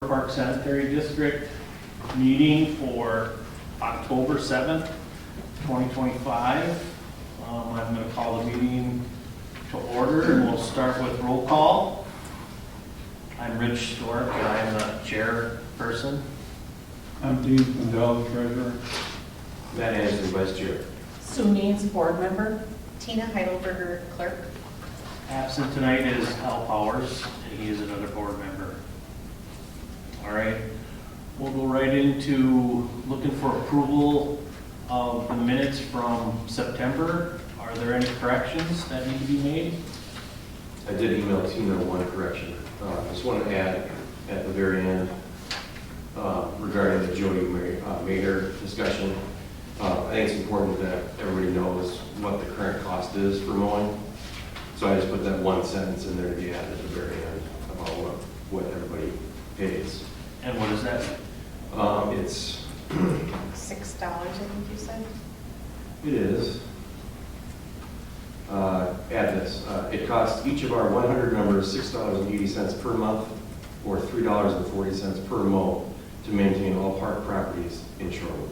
Park Sanitary District meeting for October 7th, 2025. I'm going to call the meeting to order, and we'll start with roll call. I'm Rich Stork, and I'm the chairperson. I'm Dean Mendel, treasurer. Matt Anderson, vice chair. Sue Means, board member. Tina Heidelberger, clerk. Absent tonight is Al Powers, and he is another board member. All right, we'll go right into looking for approval of the minutes from September. Are there any corrections that need to be made? I did email Tina one correction. I just want to add at the very end regarding the Jody Mader discussion. I think it's important that everybody knows what the current cost is for mowing. So I just put that one sentence in there to be added at the very end about what everybody pays. And what is that? It's $6, I think you said. It is. Add this. It costs each of our 100 members $6.80 per month or $3.40 per mow to maintain all park properties in Shorewood.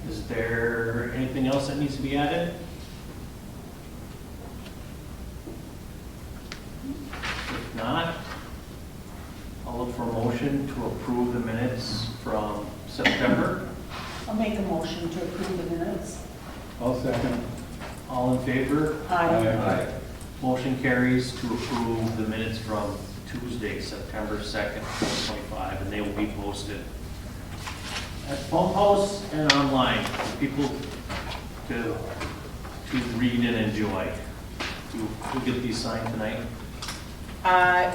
Is there anything else that needs to be added? If not, I'll look for a motion to approve the minutes from September. I'll make a motion to approve the minutes. I'll second. All in favor? Aye. Motion carries to approve the minutes from Tuesday, September 2nd, 2025, and they will be posted at Pump House and online for people to read and enjoy. We'll get these signed tonight.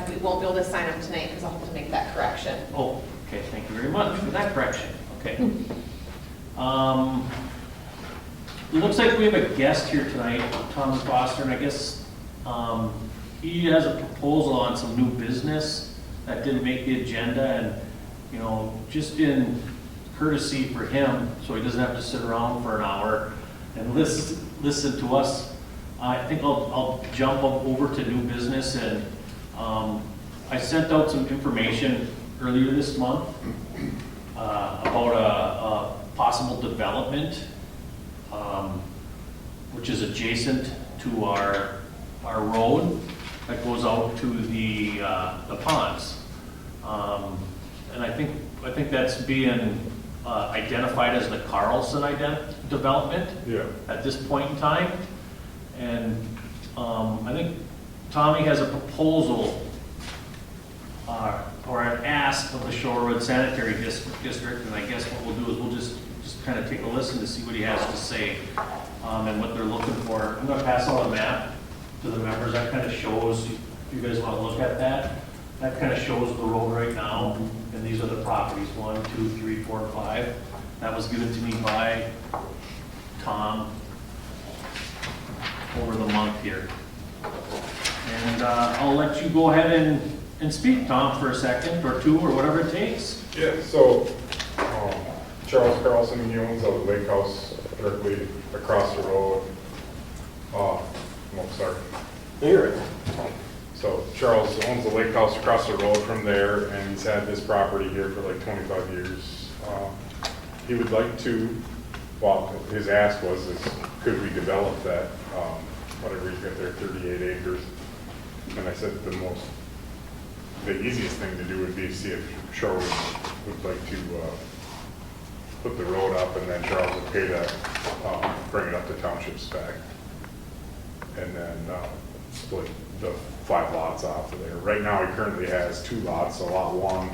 We won't be able to sign them tonight because I'll have to make that correction. Oh, okay, thank you very much for that correction. Okay. It looks like we have a guest here tonight, Tom Foster, and I guess he has a proposal on some new business that didn't make the agenda, and, you know, just in courtesy for him, so he doesn't have to sit around for an hour and listen to us, I think I'll jump over to new business. And I sent out some information earlier this month about a possible development which is adjacent to our road that goes out to the ponds. And I think that's being identified as the Carlson development at this point in time. And I think Tommy has a proposal or an ask of the Shorewood Sanitary District, and I guess what we'll do is we'll just kind of take a listen to see what he has to say and what they're looking for. I'm going to pass on a map to the members. That kind of shows, if you guys want to look at that, that kind of shows the road right now, and these are the properties, 1, 2, 3, 4, 5. That was given to me by Tom over the month here. And I'll let you go ahead and speak, Tom, for a second or two or whatever it takes. Yeah, so Charles Carlson, he owns a lake house directly across the road. Sorry. Here. So Charles owns a lake house across the road from there, and he's had this property here for like 25 years. He would like to, well, his ask was, could we develop that, whatever he's got there, 38 acres. And I said the easiest thing to do would be to see if Shorewood would like to put the road up, and then Charles would pay to bring it up to township spec. And then split the 5 lots off of there. Right now, he currently has 2 lots, so lot 1,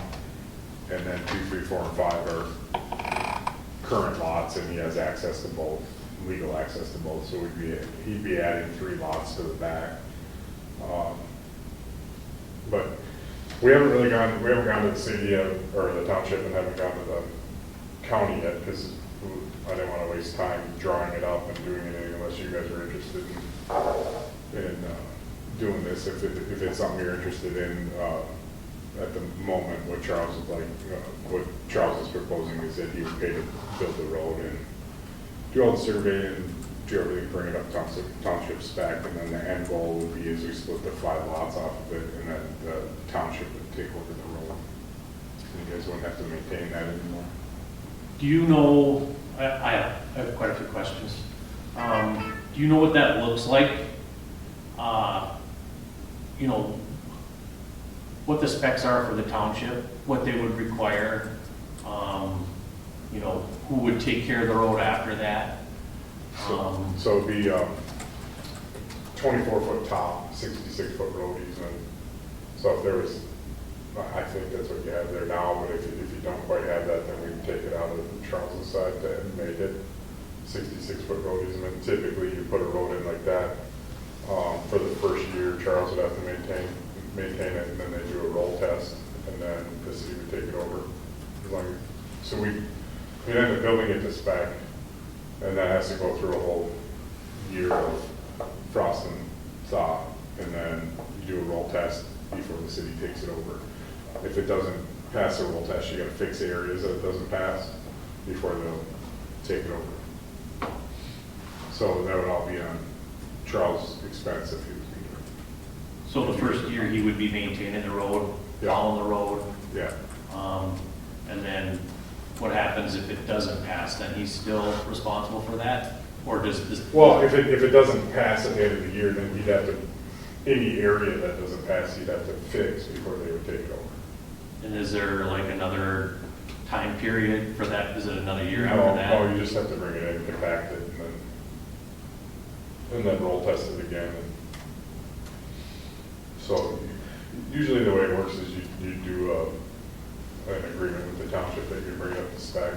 and then 2, 3, 4, and 5 are current lots, and he has access to both, legal access to both. So he'd be adding 3 lots to the back. But we haven't gone to the city yet, or the township, and haven't gone to the county yet, because I didn't want to waste time drawing it up and doing anything unless you guys are interested in doing this. If it's something you're interested in at the moment, what Charles is what Charles is proposing is that he would pay to build the road and do all the survey and do everything, bring it up township spec, and then the end goal would be is we split the 5 lots off of it, and then the township would take over the road. And you guys wouldn't have to maintain that anymore. Do you know, I have quite a few questions. Do you know what that looks like? You know, what the specs are for the township, what they would require, you know, who would take care of the road after that? So it'd be 24-foot top, 66-foot road easement. So if there was, I think that's what you have there now, but if you don't quite have that, then we can take it out of Charles's side to make it 66-foot road easement. Typically, you put a road in like that, for the first year, Charles would have to maintain it, and then they do a roll test, and then the city would take it over. So we'd end up building it to spec, and that has to go through a whole year of frost and thaw, and then you do a roll test before the city takes it over. If it doesn't pass the roll test, you gotta fix the areas that it doesn't pass before they'll take it over. So that would all be on Charles' expense if he was going to do it. So the first year, he would be maintaining the road, Yeah. following the road, Yeah, and then what happens if it doesn't pass, then he's still responsible for that? Or does this? well, if it doesn't pass at the end of the year, then he'd have to, any area that doesn't pass, he'd have to fix before they would take it over. And is there like another time period for that? Is it another year No, after that? no, you just have to bring it in, compact it, and then roll test it again. And so usually the way it works is you do an agreement with the township that you bring it up to spec.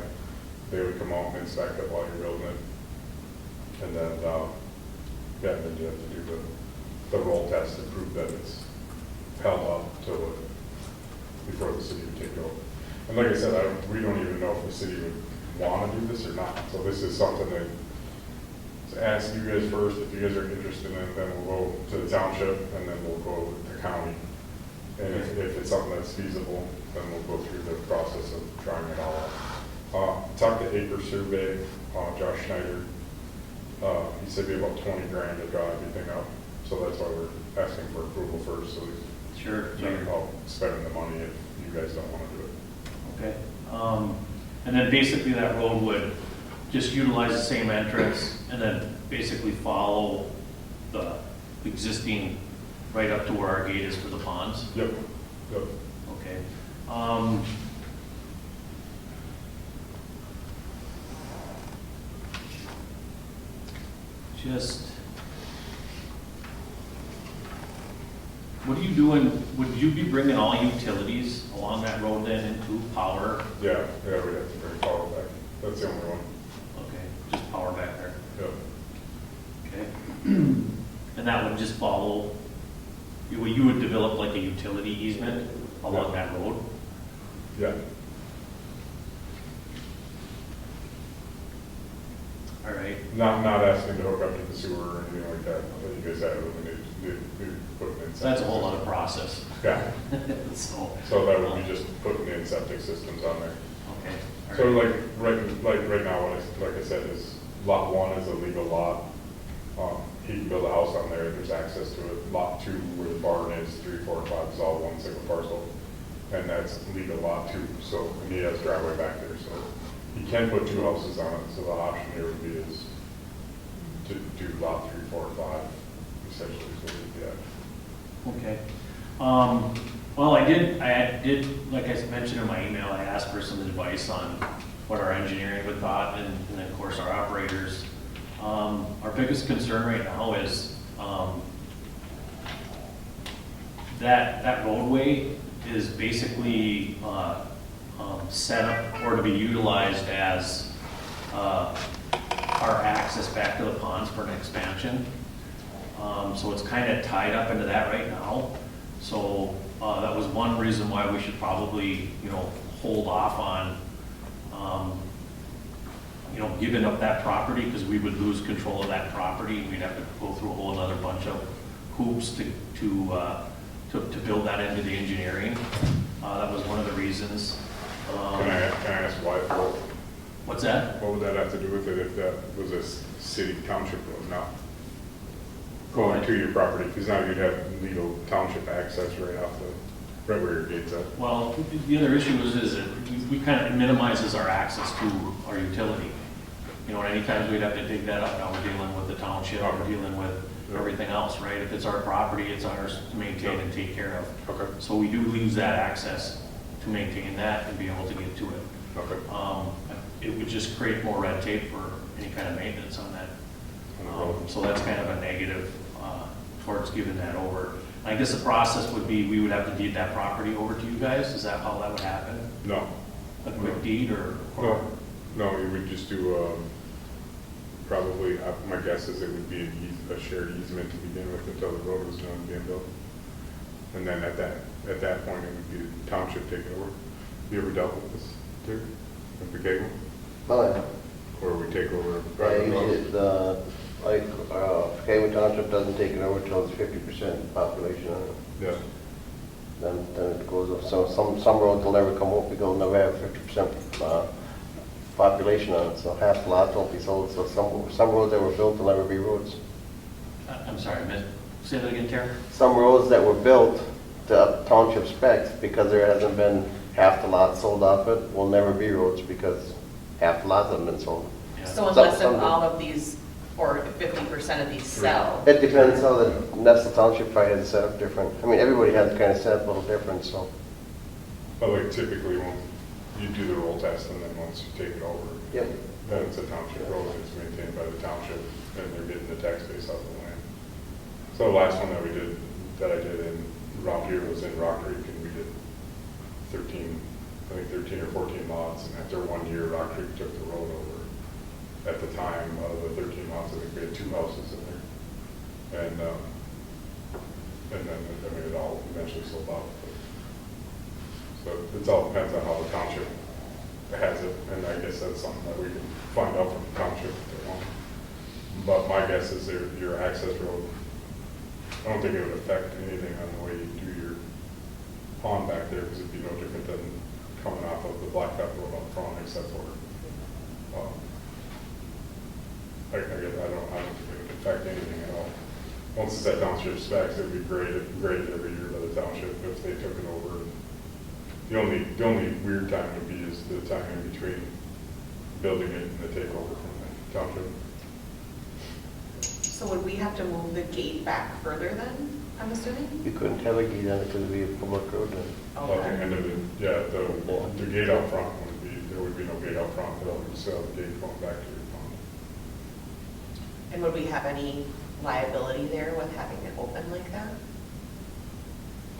They would come out and inspect it while you're building it. And then, yeah, then you have to do the roll test to prove that it's held up to what, before the city would take over. And like I said, we don't even know if the city would want to do this or not. So this is something that, to ask you guys first, if you guys are interested in it, then we'll go to the township, and then we'll go with the county. And if it's something that's feasible, then we'll go through the process of trying it all out. Talked to Acre Survey, Josh Schneider. He said it'd be about 20 grand to draw everything up. So that's why we're asking for approval first, so we Sure. can help spending the money if you guys don't want to do it. Okay. And then basically that road would just utilize the same entrance and then basically follow the existing right up to where our gate is for the ponds? Yep, yep. Okay. Just, what are you doing, would you be bringing all utilities along that road then into power? Yeah, we'd have to bring power back. That's the only one. Okay, just power back there, Yep. okay? And that would just follow, you would develop like a utility easement along that road? Yeah. All right, Not asking to hook up to the sewer or anything like that. You guys have it, they put it in. so that's a whole other process. Yeah, So, so that would be just putting in septic systems on there. okay. all So right. right now, like I said, is lot 1 is a legal lot. He can build a house on there, there's access to it. Lot 2, where the barn is, 3, 4, and 5 is all one single parcel. And that's legal lot 2, so, and he has driveway back there, so he can put 2 houses on it. So the option here would be is to do lot 3, 4, and 5, essentially, is what we'd be at. Okay. Well, I did, like I mentioned in my email, I asked for some advice on what our engineering would thought, and then of course our operators. Our biggest concern right now is, that roadway is basically, set up or to be utilized as, our access back to the ponds for an expansion. So it's kind of tied up into that right now. So that was one reason why we should probably, hold off on, giving up that property, because we would lose control of that property. We'd have to go through a whole other bunch of hoops to build that into the engineering. That was one of the reasons. Can I ask why, Phil? What's that? What would that have to do with it if that was a city township road now? Going to your property, because now you'd have legal township access right off the, right where your gate's at. Well, the other issue is that we kind of minimizes our access to our utility. You know, anytime we'd have to dig that up, now we're dealing with the township, we're dealing with everything else, right? If it's our property, it's ours to maintain and take care of. Okay, So we do lose that access to maintain that and be able to get to it. okay. It would just create more red tape for any kind of maintenance on that. On the road. So that's kind of a negative towards giving that over. I guess the process would be, we would have to deed that property over to you guys? Is that how that would happen? No, A quick deed or? no, you would just do, probably, my guess is it would be a shared easement to begin with until the road was done being built. And then at that point, it would be the township taking over. You ever dealt with this, too? With the cable? Well, Or we take over yeah, private usually, roads? Kaywood Township doesn't take it over till it's 50% population on it. Yeah, Then it goes up, so some roads will never come up because they'll never have 50% population on it, so half the lots won't be sold, so some roads that were built will never be roads. I'm sorry, say that again, Terry? Some roads that were built to township specs, because there hasn't been half the lots sold off it, will never be roads because half the lots haven't been sold. Yeah. So unless Some if do. all of these, or 50% of these sell, It depends how the Nestle Township probably has it set up different. I mean, everybody has kind of set up a little different, so. but like typically when you do the roll test and then once you take it over, Yep. then it's a township road, it's maintained by the township, and they're getting the tax base off the land. So the last one that I did in around here was in Rock Creek, and we did 13 or 14 lots, and after 1 year, Rock Creek took the road over. At the time of the 13 lots, I think we had 2 houses in there. And then, I mean, it all eventually sold out. So it all depends on how the township has it, and I guess that's something that we can find out from the township if they want. But my guess is your access road, I don't think it would affect anything on the way you do your pond back there, because it'd be no different than coming off of the Blacktop Road up front, except for, I don't think it would affect anything at all. Once it's at township specs, it would be graded every year by the township if they took it over. The only weird time would be is the time in between building it and the takeover from the township. so would we have to move the gate back further then, I'm assuming? You couldn't have a gate on it because it'd be a public road then. At the end of it, yeah, the gate out front there would be no gate out front, but just have the gate going back to your pond. And would we have any liability there with having it open like that?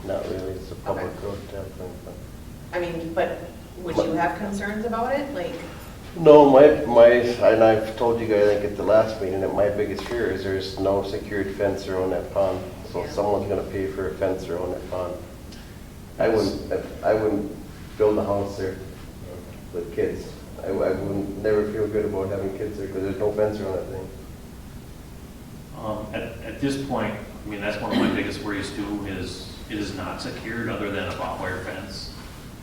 Not really, it's a public Okay. road type thing. but- I mean, but would you have concerns about it? Like, No, and I've told you guys, I think at the last meeting, that my biggest fear is there's no secured fence around that pond. So Yeah. someone's gonna pay for a fence around that pond. I wouldn't build a house there with kids. I wouldn't, never feel good about having kids there because there's no fence around that thing. At this point, I mean, that's one of my biggest worries too, is it is not secured other than a barbed wire fence.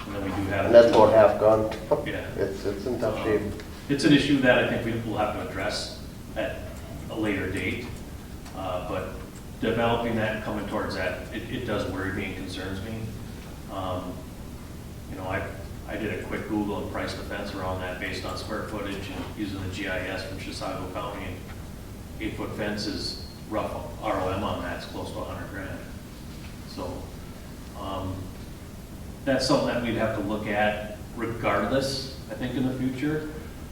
And then we do have. And that's about half gone. Yeah. It's in tough shape. It's an issue that I think we will have to address at a later date. But developing that and coming towards that, it does worry me and concerns me. You know, I did a quick Google and priced the fence around that based on square footage and using the GIS from Chisago County. And 8-foot fence is rough ROM on that, it's close to $100,000. So, that's something that we'd have to look at regardless, I think, in the future.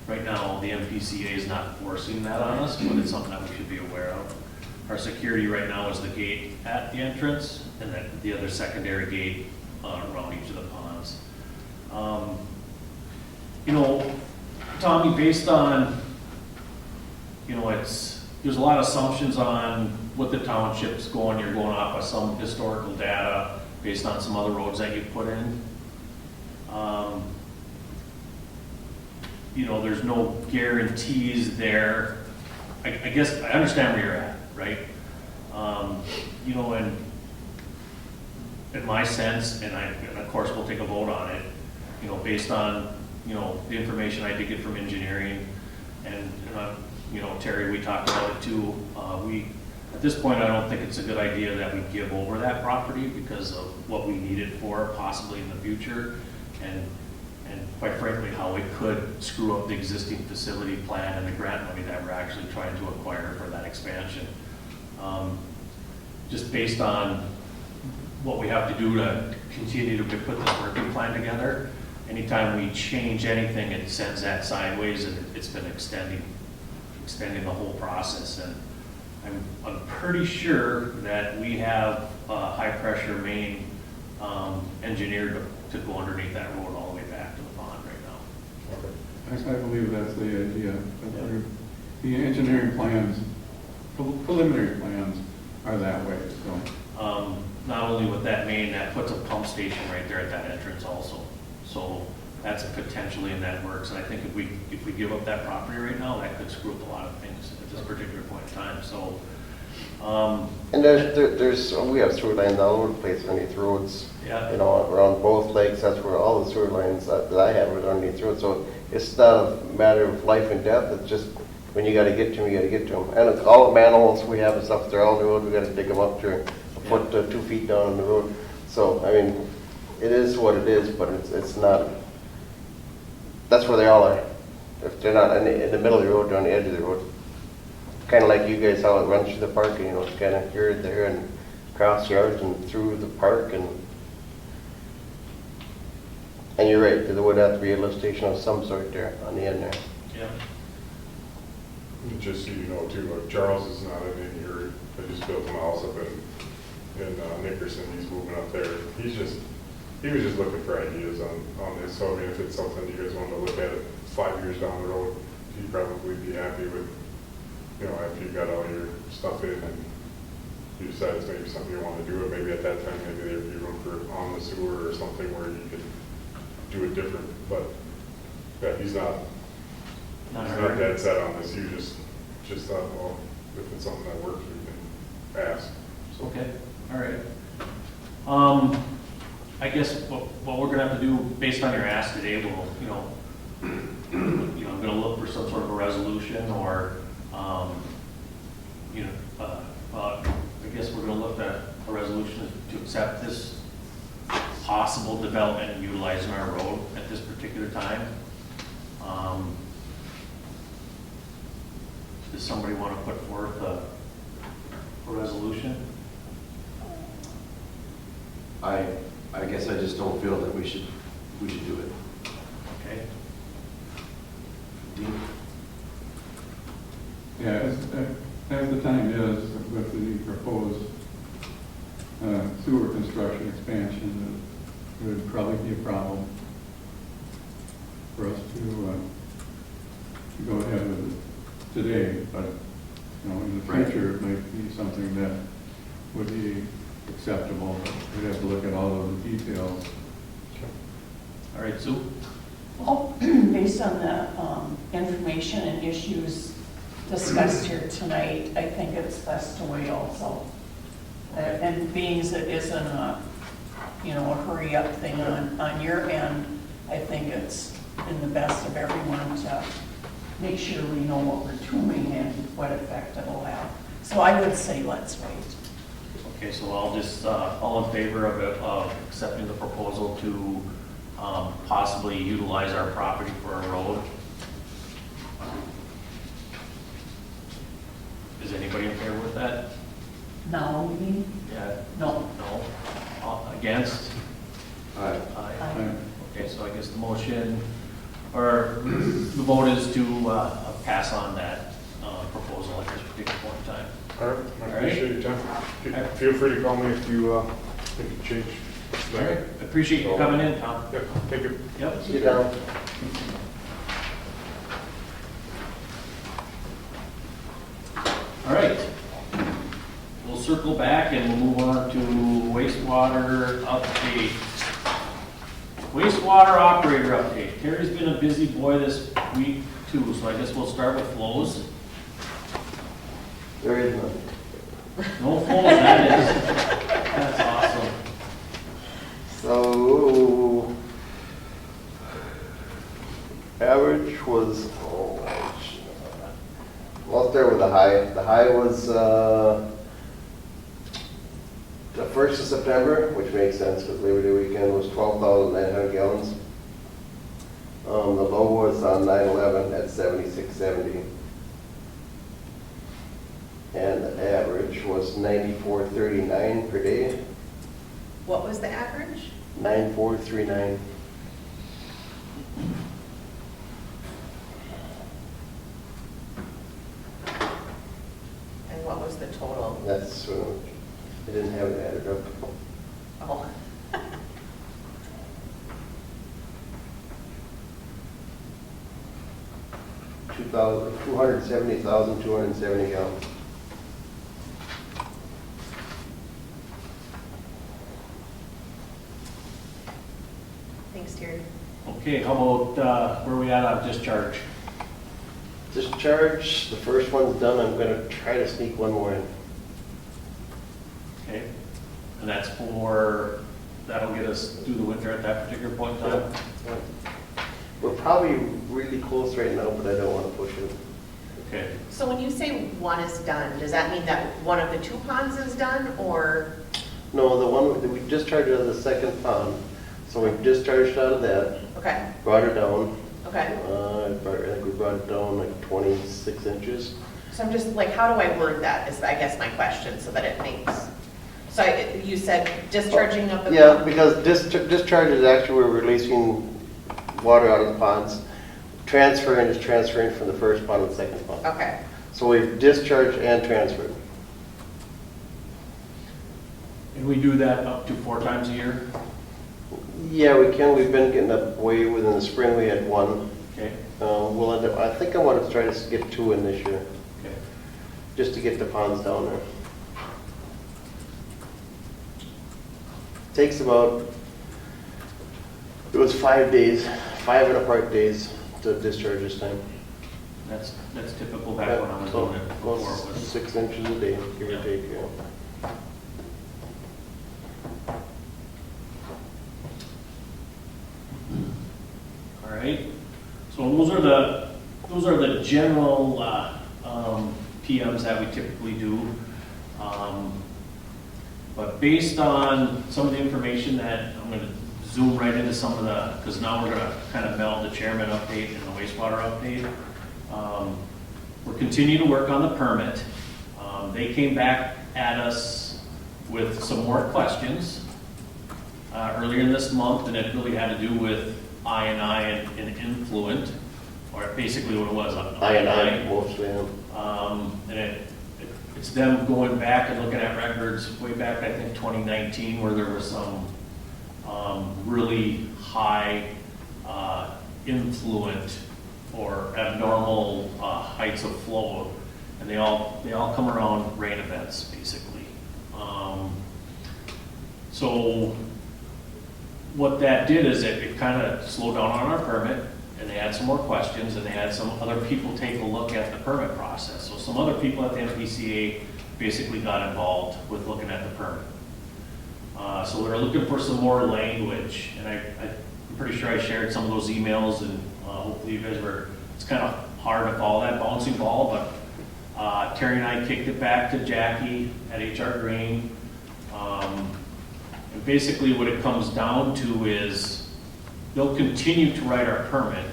Right now, the MPCA is not forcing that on us, but it's something that we should be aware of. Our security right now is the gate at the entrance, and then the other secondary gate around each of the ponds. You know, Tommy, based on, you know, there's a lot of assumptions on what the township's going. You're going off of some historical data based on some other roads that you put in. You know, there's no guarantees there. I guess I understand where you're at, right? You know, and in my sense, and of course we'll take a vote on it, you know, based on you know, the information I did get from engineering, and, you know, Terry, we talked about it too. At this point, I don't think it's a good idea that we give over that property because of what we need it for possibly in the future. And quite frankly, how it could screw up the existing facility plan and the grant money that we're actually trying to acquire for that expansion. Just based on what we have to do to continue to put this working plan together, anytime we change anything, it sends that sideways, and it's been extending the whole process. And I'm pretty sure that we have a high-pressure main engineered to go underneath that road all the way back to the pond right now. I believe that's the idea. The engineering plans, preliminary plans are that way, so. Not only with that main, that puts a pump station right there at that entrance also. So that's potentially in that works. And I think if we give up that property right now, that could screw up a lot of things at this particular point in time. So, And we have sewer lines all over the place underneath roads. yeah. You know, around both lakes, that's where all the sewer lines that I have are underneath roads. So it's not a matter of life and death, it's just when you gotta get to them, you gotta get to them. And all the manholes we have and stuff, they're all on the road, we gotta dig them up to a foot to 2 feet down on the road. So, I mean, it is what it is, but it's not, that's where they all are. If they're not in the middle of the road, they're on the edge of the road. Kind of like you guys, how it runs through the park, you know, it's kind of here, there, and across yards and through the park, and you're right, there would have to be a lift station of some sort there on the end there. Yeah. Just so you know too, Charles is not in any hurry. I just built him a house up in Nickerson. He's moving up there. He was just looking for ideas on this. So I mean, if it's something you guys want to look at 5 years down the road, he'd probably be happy with, you know, after you got all your stuff in and you decide it's maybe something you want to do, it maybe at that time, maybe there'd be room for on the sewer or something where you could do it different. But yeah, he's not dead set on this. You just thought, well, if it's something that works, we can ask. So. Okay, all right. I guess what we're gonna have to do, based on your ask today, we'll, I'm gonna look for some sort of a resolution or, I guess we're gonna look at a resolution to accept this possible development and utilizing our road at this particular time. Does somebody want to put forth a resolution? I guess I just don't feel that we should do it. Okay. Dean? Yeah, as the time is with the proposed sewer construction expansion, it would probably be a problem for us to go ahead with it today, but, you know, in the Right. future, it might be something that would be acceptable. We'd have to look at all of the details. All right, Sue? Well, based on the information and issues discussed here tonight, I think it's best to wait also. And being as it isn't a hurry up thing on your end, I think it's in the best of everyone to make sure we know what we're doing and what effect it'll have. So I would say let's wait. Okay, so I'll just, all in favor of accepting the proposal to possibly utilize our property for a road? Is anybody in favor with that? Now, you mean? Yeah? No. No? Against? Aye. Aye. Okay, so I guess the motion, or the vote is to pass on that proposal at this particular point in time. All right, I All right. appreciate your time. Feel free to call me if you think you change. All right, appreciate you coming in, Tom. Yeah, thank you. Yep. Sit down. All right. We'll circle back and we'll move on to wastewater update. Wastewater operator update. Terry's been a busy boy this week too, so I guess we'll start with flows. There is none. No flows, that is. That's awesome. So, average was, oh gosh. I'll start with the high. The high was the 1st of September, which makes sense because Labor Day weekend was 12,900 gallons. The low was on 9/11 at 7670. And the average was 9439 per day, What was the average? 9439. And what was the total? That's, I didn't have it added up. Oh, 270,270 gallons. thanks, Terry. Okay, how about, where we at on discharge? Discharge, the first one's done, I'm gonna try to sneak one more in. Okay, and that's for, that'll get us through the winter at that particular point in time? We're probably really close right now, but I don't wanna push it. Okay, So when you say one is done, does that mean that one of the 2 ponds is done, or? No, the one, we discharged out of the second pond, so we discharged out of that, Okay, brought her down. okay. I think we brought it down like 26 inches. So I'm just, like, how do I word that, is I guess my question, so that it makes, so you said discharging of the. Yeah, because discharge is actually we're releasing water out of the ponds. Transferring is transferring from the first pond to the second pond. Okay, So we've discharged and transferred. and we do that up to 4 times a year? Yeah, we can. We've been getting up way within the spring. We had one. Okay, We'll end up, I think I want to try to get 2 in this year, okay. just to get the ponds down there. Takes about, it was 5 days, 5 and apart days to discharge this time. That's typical back when I was doing it before. Goes It was- 6 inches a day, give Yeah. or take, yeah. All right, so those are the general PMs that we typically do. But based on some of the information that, I'm gonna zoom right into some of the, because now we're gonna kind of meld the chairman update and the wastewater update. We're continuing to work on the permit. They came back at us with some more questions earlier in this month, and it really had to do with I&I and influent, or basically what it was, I mostly, and it's them going back and looking at records way back, I think, 2019, where there was some really high influent or abnormal heights of flow, and they all come around rain events, basically. So what that did is it kind of slowed down on our permit, and they had some more questions, and they had some other people take a look at the permit process. So some other people at the MPCA basically got involved with looking at the permit. So we were looking for some more language, and I'm pretty sure I shared some of those emails, and hopefully you guys were, it's kind of hard to follow that bouncing ball, but Terry and I kicked it back to Jackie at HR Green. And basically what it comes down to is they'll continue to write our permit,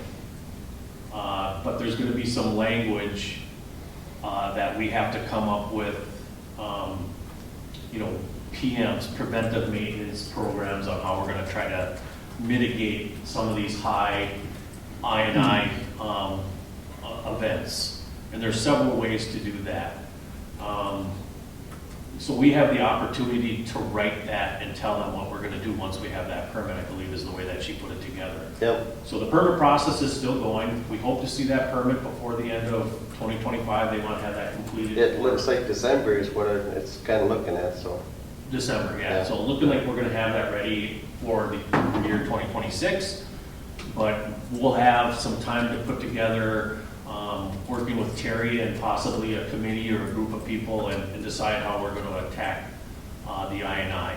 but there's going to be some language that we have to come up with, PMs, preventive maintenance programs, on how we're going to try to mitigate some of these high I&I events. And there's several ways to do that. So we have the opportunity to write that and tell them what we're going to do once we have that permit, I believe is the way that she put it together. Yep. So the permit process is still going. We hope to see that permit before the end of 2025. They want to have that completed. It looks like December is what it's kind of looking at, so. December, yeah. Yeah. So looking like we're going to have that ready for the year 2026. But we'll have some time to put together, working with Terry and possibly a committee or a group of people, and decide how we're going to attack the I&I.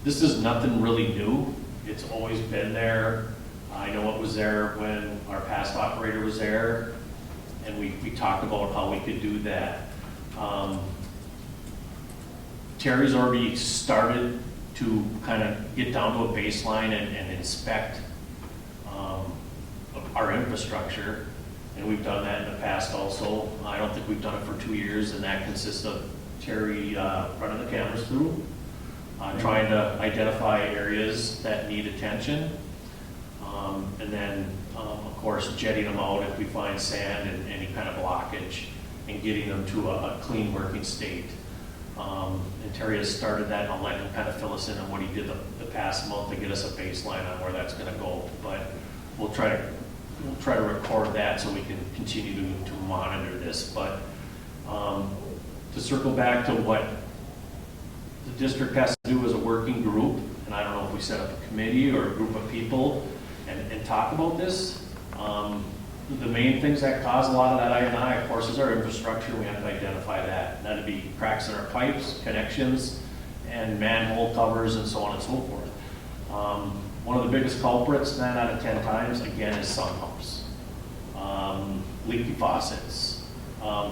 This is nothing really new. It's always been there. I know it was there when our past operator was there, and we talked about how we could do that. Terry's already started to kind of get down to a baseline and inspect our infrastructure, and we've done that in the past also. I don't think we've done it for 2 years, and that consists of Terry running the cameras through, trying to identify areas that need attention, and then, of course, jetting them out if we find sand and any kind of blockage, and getting them to a clean working state. And Terry has started that, and I'll let him kind of fill us in on what he did the past month to get us a baseline on where that's gonna go. But we'll try to record that so we can continue to monitor this. But to circle back to what the district has to do as a working group, and I don't know if we set up a committee or a group of people and talk about this. The main things that cause a lot of that I&I, of course, is our infrastructure. We have to identify that. And that'd be cracks in our pipes, connections, and manhole covers, and so on and so forth. One of the biggest culprits, 9 out of 10 times, again, is sump pumps, leaky faucets,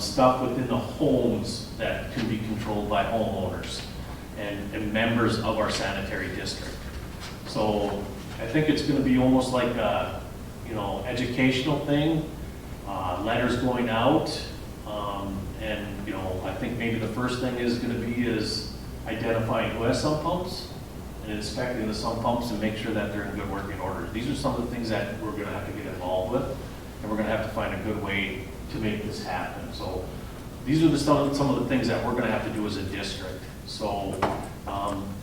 stuff within the homes that can be controlled by homeowners and members of our sanitary district. So I think it's going to be almost like a educational thing, letters going out, and I think maybe the first thing is going to be identifying who has sump pumps and inspecting the sump pumps and make sure that they're in good working order. These are some of the things that we're going to have to get involved with, and we're going to have to find a good way to make this happen. So these are some of the things that we're going to have to do as a district. So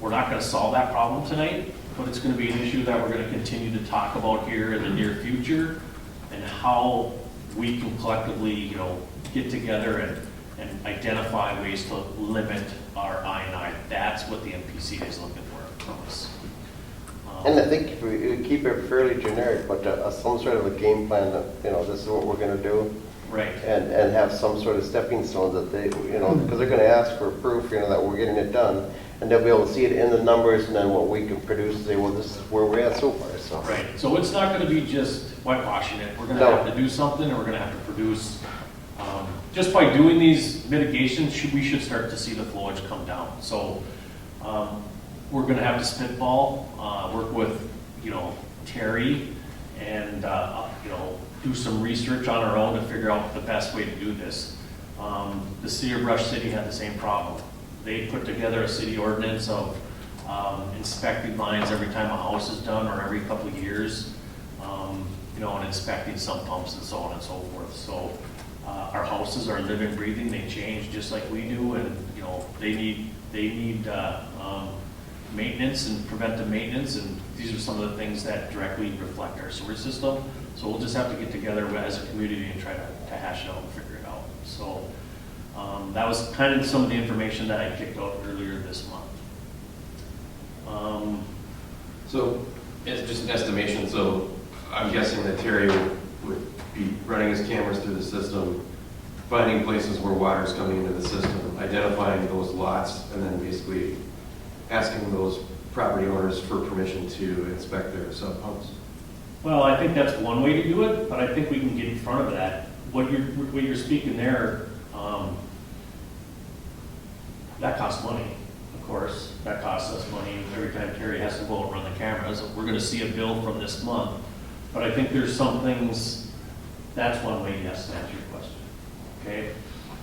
we're not going to solve that problem tonight, but it's going to be an issue that we're going to continue to talk about here in the near future, and how we can collectively, get together and identify ways to limit our I&I. That's what the MPC is looking for from us. And I think if we keep it fairly generic, but some sort of a game plan that, this is what we're gonna do. Right. And have some sort of stepping stones that they, because they're gonna ask for proof, that we're getting it done. And they'll be able to see it in the numbers, and then what we can produce, say, well, this is where we're at so far, so. Right, so it's not gonna be just whitewashing it. We're gonna No. have to do something, and we're gonna have to produce. Just by doing these mitigations, we should start to see the flowage come down. So we're gonna have to spitball, work with, Terry, and, do some research on our own to figure out the best way to do this. The city of Brush City had the same problem. They put together a city ordinance of inspecting lines every time a house is done, or every couple of years, and inspecting sump pumps and so on and so forth. So our houses are living, breathing, they change just like we do, and they need maintenance and preventive maintenance, and these are some of the things that directly reflect our sewer system. So we'll just have to get together as a community and try to hash it out and figure it out. So that was kind of some of the information that I kicked out earlier this month. So it's just an estimation, so I'm guessing that Terry would be running his cameras through the system, finding places where water is coming into the system, identifying those lots, and then basically asking those property owners for permission to inspect their sump pumps. Well, I think that's one way to do it, but I think we can get in front of that. What you're speaking there, that costs money, of course. That costs us money every time Terry has to go and run the cameras. We're going to see a bill from this month, but I think there's some things. That's one way, yes, to answer your question. Okay,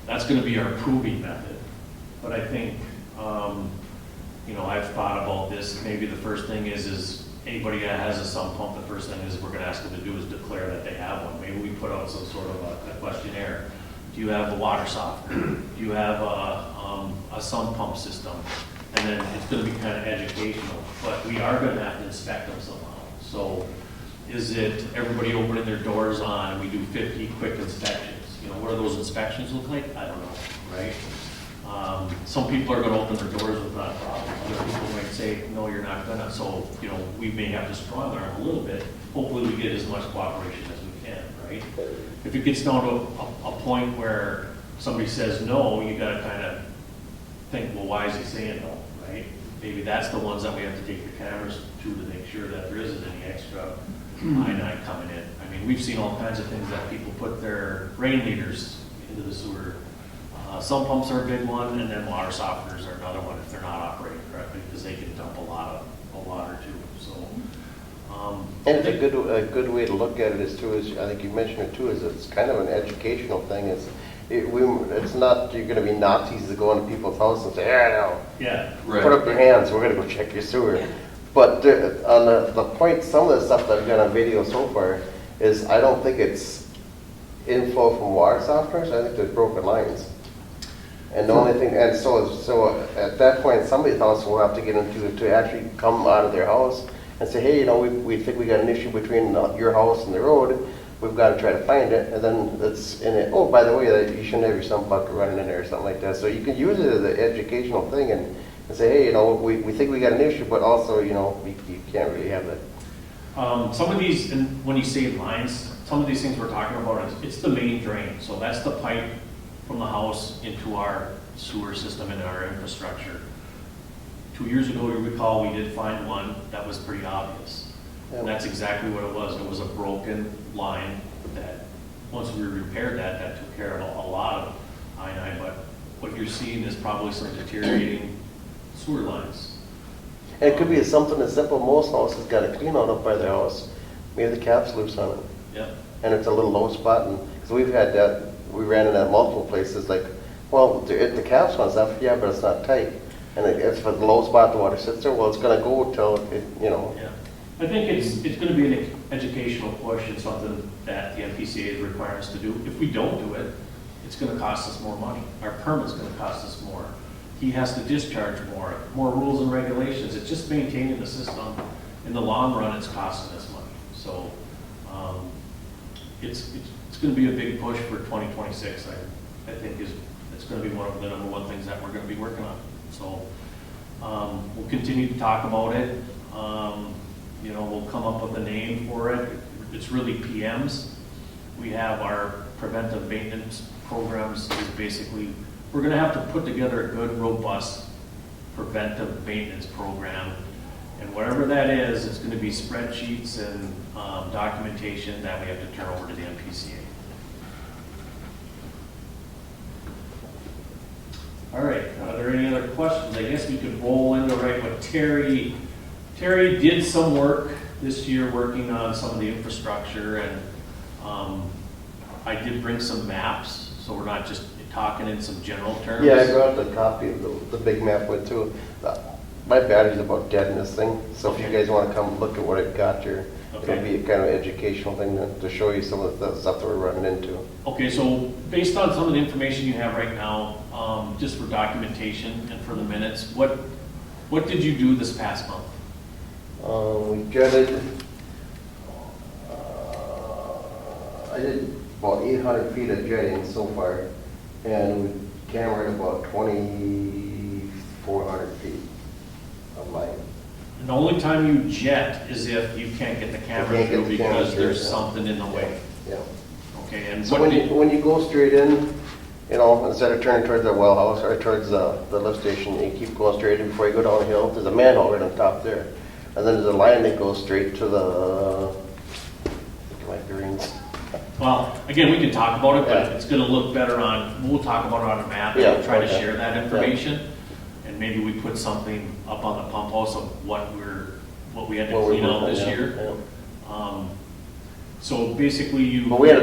that's going to be our proving method. But I think, I've thought about this. Maybe the first thing is anybody that has a sump pump, the first thing is we're going to ask them to do is declare that they have one. Maybe we put out some sort of a questionnaire. Do you have a water softener? Do you have a sump pump system? And then it's going to be kind of educational, but we are going to have to inspect them somehow. So is it everybody opening their doors on, and we do 50 quick inspections? What do those inspections look like? I don't know, right? Some people are going to open their doors with not a problem. Other people might say, no, you're not going to. So, we may have to strong arm a little bit. Hopefully we get as much cooperation as we can, right? If it gets down to a point where somebody says no, you got to kind of think, well, why is he saying no, right? Maybe that's the ones that we have to take the cameras to make sure that there isn't any extra I-9 coming in. I mean, we've seen all kinds of things that people put their rain leaders into the sewer. Some pumps are a big one, and then water softeners are another one if they're not operating correctly, because they can dump a lot of water too, so. And it's a good way to look at it is too, is, I think you mentioned it too, is it's kind of an educational thing. It's not, you're gonna be Nazis that go into people's houses and say, yeah, Yeah, Right. put up your hands, we're gonna go check your sewer. But on the point, some of the stuff that I've got on video so far is I don't think it's inflow from water softeners, I think there's broken lines. And the only thing, and so at that point, somebody's house will have to get into it to actually come out of their house and say, hey, we think we got an issue between your house and the road, we've got to try to find it, and then it's in it, oh, by the way, you shouldn't have your sump bucket running in there or something like that. So you can use it as an educational thing and say, hey, we think we got an issue, but also, you can't really have that. some of these, and when you say lines, some of these things we're talking about, it's the main drain. So that's the pipe from the house into our sewer system and our infrastructure. 2 years ago, you recall, we did find one that was pretty obvious. And that's exactly what it was. It was a broken line that, once we repaired that took care of a lot of I-9, but what you're seeing is probably some deteriorating sewer lines. And it could be something as simple, most houses got a clean out up by their house, maybe the cap's loose on it. Yep. And it's a little low spot, and, because we've had that, we ran in at multiple places, like, well, the cap's on stuff, yeah, but it's not tight. And it's for the low spot, the water sits there, well, it's gonna go till it, Yeah. I think it's gonna be an educational push and something that the MPCA requires us to do. If we don't do it, it's gonna cost us more money. Our permit's gonna cost us more. He has to discharge more rules and regulations. It's just maintaining the system. In the long run, it's costing us money. So, it's gonna be a big push for 2026. I think it's gonna be one of the number one things that we're gonna be working on. So, we'll continue to talk about it. We'll come up with a name for it. It's really PMs. We have our preventive maintenance programs is basically, we're gonna have to put together a good, robust preventive maintenance program. And whatever that is, it's gonna be spreadsheets and documentation that we have to turn over to the MPCA. All right, are there any other questions? I guess we could roll into right what Terry did some work this year working on some of the infrastructure, and I did bring some maps, so we're not just talking in some general terms. Yeah, I brought the copy of the big map with too. My battery's about dead in this thing, so if you guys want to come look at what it got here, Okay. it'll be a kind of educational thing to show you some of the stuff that we're running into. Okay, so based on some of the information you have right now, just for documentation and for the minutes, what did you do this past month? We jetted, I did about 800 feet of jetting so far, and we cambered about 2,400 feet of line. And the only time you jet is if you can't get the camera Can't get through the camera because through, there's yeah. something in the way. Yeah. Okay, and So what when did, you go straight in, instead of turning towards the well house or towards the lift station, you keep going straight in before you go down the hill. There's a manhole right on top there. And then there's a line that goes straight to the, my bearings. well, again, we can talk about it, but Yeah. it's gonna look better we'll talk about it on a map and Yeah, we'll try to okay. share that information. And maybe we put something up on the pump house of what we had to What we're clean out working this on, year. So basically But we had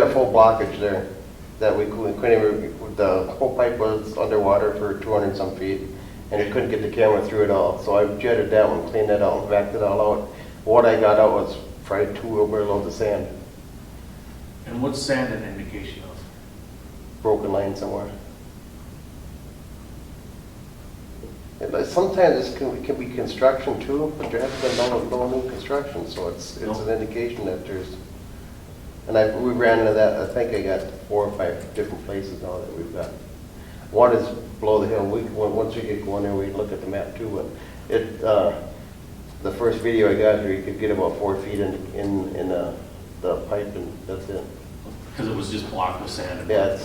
a full blockage there that we couldn't even, the whole pipe was underwater for 200 and some feet, and it couldn't get the camera through it all. So I jetted that one, cleaned that out, and backed it all out. What I got out was probably 2 wheelbarrow loads of sand, And what's sand an indication of? broken line somewhere. And sometimes it can be construction too, but there hasn't been no new construction, so it's No. an indication that there's, and we ran into that, I think I got 4 or 5 different places now that we've got. One is below the hill. Once we get going there, we look at the map too. And the first video I got here, you could get about 4 feet in the pipe, and that's it. Because it was just blocked with sand. Yeah,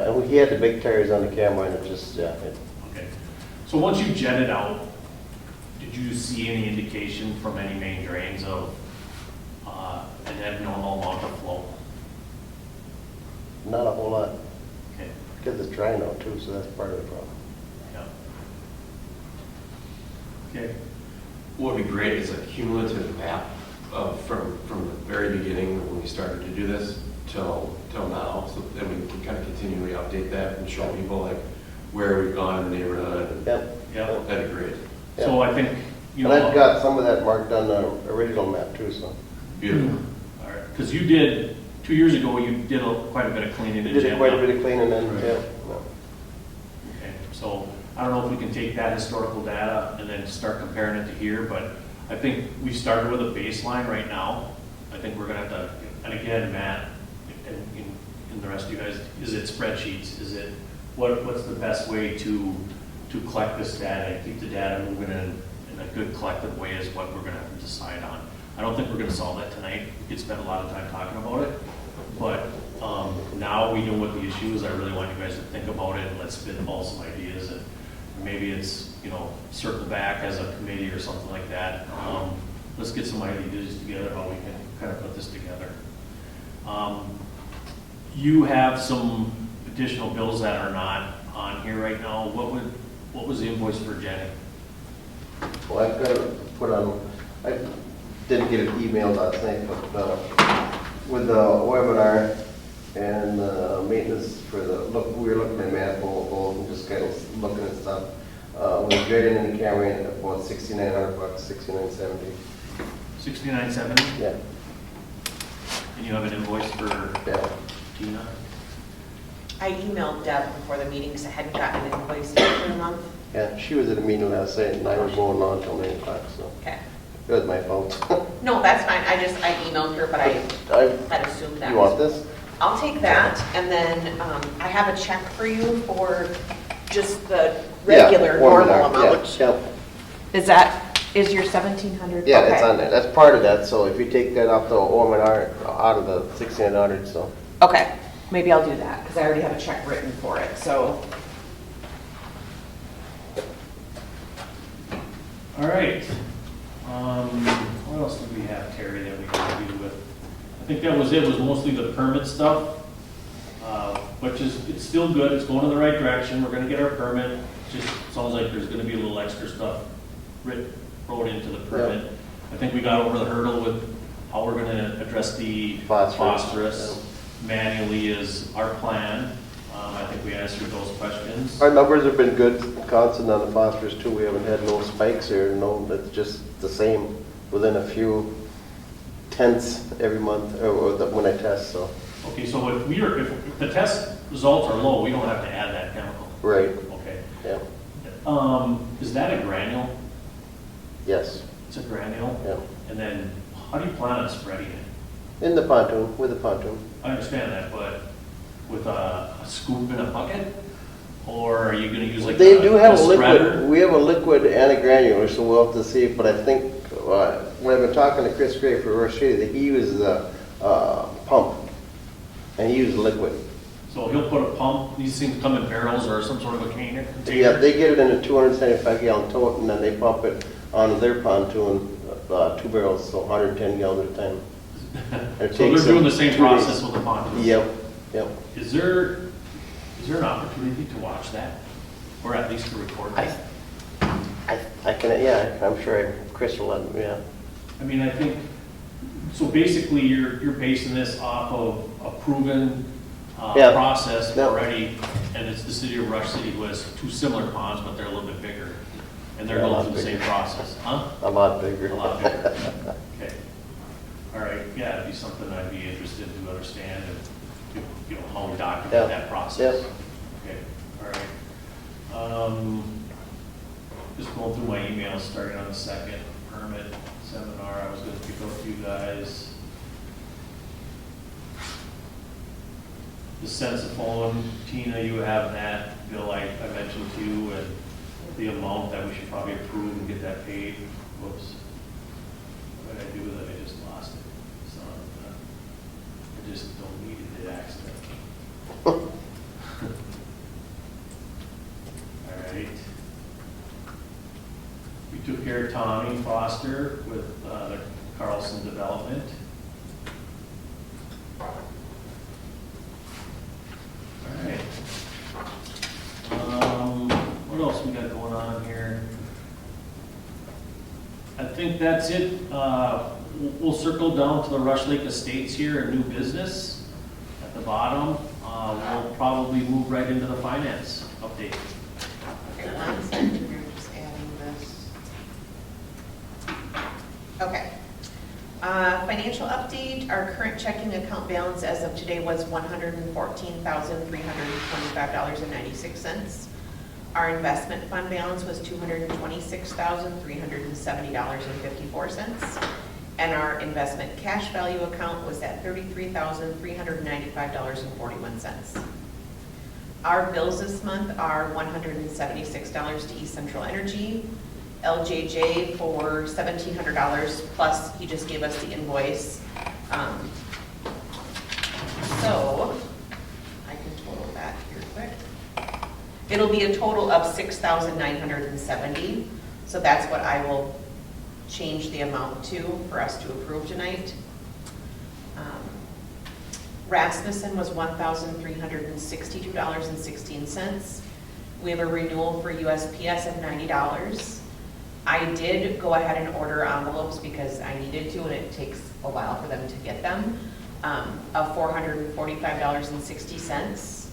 and he had the big tires on the camera, and it just, Okay. So once you jet it out, did you see any indication from any main drains of and have normal amount of flow. Not a whole lot, Okay, because it's dry now too, so that's part of the problem. yeah. Okay, What would be great is a cumulative map of, from the very beginning when we started to do this till now, so that we can kind of continually update that and show people like where we've gone in the neighborhood. and Yep. yeah. That'd be great. So I think, you And know. I've got some of that marked on the original map too, so. Beautiful. All right, because you did, 2 years ago, you did quite a bit of cleaning We agenda. did quite a bit of cleaning then, Right. yeah. No. Okay, so I don't know if we can take that historical data and then start comparing it to here, but I think we started with a baseline right now. I think we're gonna have to, and again, Matt, and the rest of you guys, is it spreadsheets? Is it, what's the best way to collect this data and keep the data moving in a good collective way is what we're gonna have to decide on. I don't think we're gonna solve that tonight. We could spend a lot of time talking about it, but now we know what the issue is. I really want you guys to think about it and let's spitball some ideas, and maybe it's, you know, circle back as a committee or something like that. Let's get some ideas together how we can kind of put this together. You have some additional bills that are not on here right now. What was the invoice for Jenny? Well, I've got to put on, I didn't get an email last night, but with the webinar and maintenance for the, we were looking at manifold and just kind of looking at stuff. We graded in the camera at about $6,900, $6,970. $69.70? Yeah, And you have an invoice for yeah. Tina? I emailed Deb before the meeting because I hadn't gotten an invoice for the month. Yeah, she was at a meeting last night and I was going on until 9 o'clock, so Okay. it was my fault. No, that's fine. I emailed her, but I I- had assumed that You was. want this? I'll take that, and then I have a check for you for just the Yeah, regular one normal minute, amount. Yeah, Is your 1,700? yeah, Okay. it's on there. That's part of that, so if you take that off the O&R, out of the 1,600, so. Okay, maybe I'll do that, because I already have a check written for it, so. All right. What else did we have, Terry, that we could deal with? I think that was it, was mostly the permit stuff, which is, it's still good, it's going in the right direction, we're gonna get our permit. Just sounds like there's gonna be a little extra stuff wrote into the permit. I think we got over the hurdle with how we're gonna address the phosphorus manually is our plan. I think we answered those questions. Our numbers have been good, constant on the phosphorus too. We haven't had no spikes or no, it's just the same within a few tenths every month when I test, so. Okay, so if the test results are low, we don't have to add that chemical. Right, Okay. yeah, Is that a granule? yes, It's a granule? yeah. And then how do you plan on spreading it? In the pontoon, with the pontoon. I understand that, but with a scoop in a bucket? Or are you gonna use like They do have a spreader? liquid, we have a liquid and a granular, so we'll have to see, but I think, when I've been talking to Chris Gray for Rush City, that he uses a pump, and he uses liquid. So he'll put a pump, these things come in barrels or some sort of a container? Yeah, they get it in a 275 gallon tote, and then they pump it onto their pontoon, 2 barrels, so 110 gallons at a time. And it So they're takes doing them the same 2 process days. with the pontoons? Yep, yep. Is there an opportunity to watch that? Or at least to record it? I can, yeah, I'm sure Chris will let me, yeah. I mean, I think, so basically you're basing this off of a proven Yeah. process Yeah. already, and it's the city of Rush City who has 2 similar ponds, but they're a little bit bigger. And they're Yeah, a going lot through the same bigger. process, huh? A lot bigger. A lot bigger. Okay. All right, yeah, it'd be something I'd be interested to understand and, you know, how we document Yeah. that process. Yeah. Okay, all right. Just going through my emails, starting on the second permit seminar, I was gonna pick up you guys. The sensiphone, Tina, you have that bill I mentioned to you, and the amount that we should probably approve and get that paid. Whoops. What did I do with it? I just lost it. So, I just deleted it accidentally. All right. We took care of Tommy Foster with the Carlson Development. think that's it. We'll circle down to the Rush Lake Estates here, a new business at the bottom. We'll probably move right into the finance update. Okay, one second, you're just adding this. Okay. Financial update, our current checking account balance as of today was $114,325.96. Our investment fund balance was $226,370.54. And our investment cash value account was at $33,395.41. Our bills this month are $176 to East Central Energy, LJJ for $1,700, plus he just gave us the invoice. So, I can total that here quick. It'll be a total of $6,970, so that's what I will change the amount to for us to approve tonight. Rasmussen was $1,362.16. We have a renewal for USPS of $90. I did go ahead and order envelopes because I needed to, and it takes a while for them to get them, of $445.60.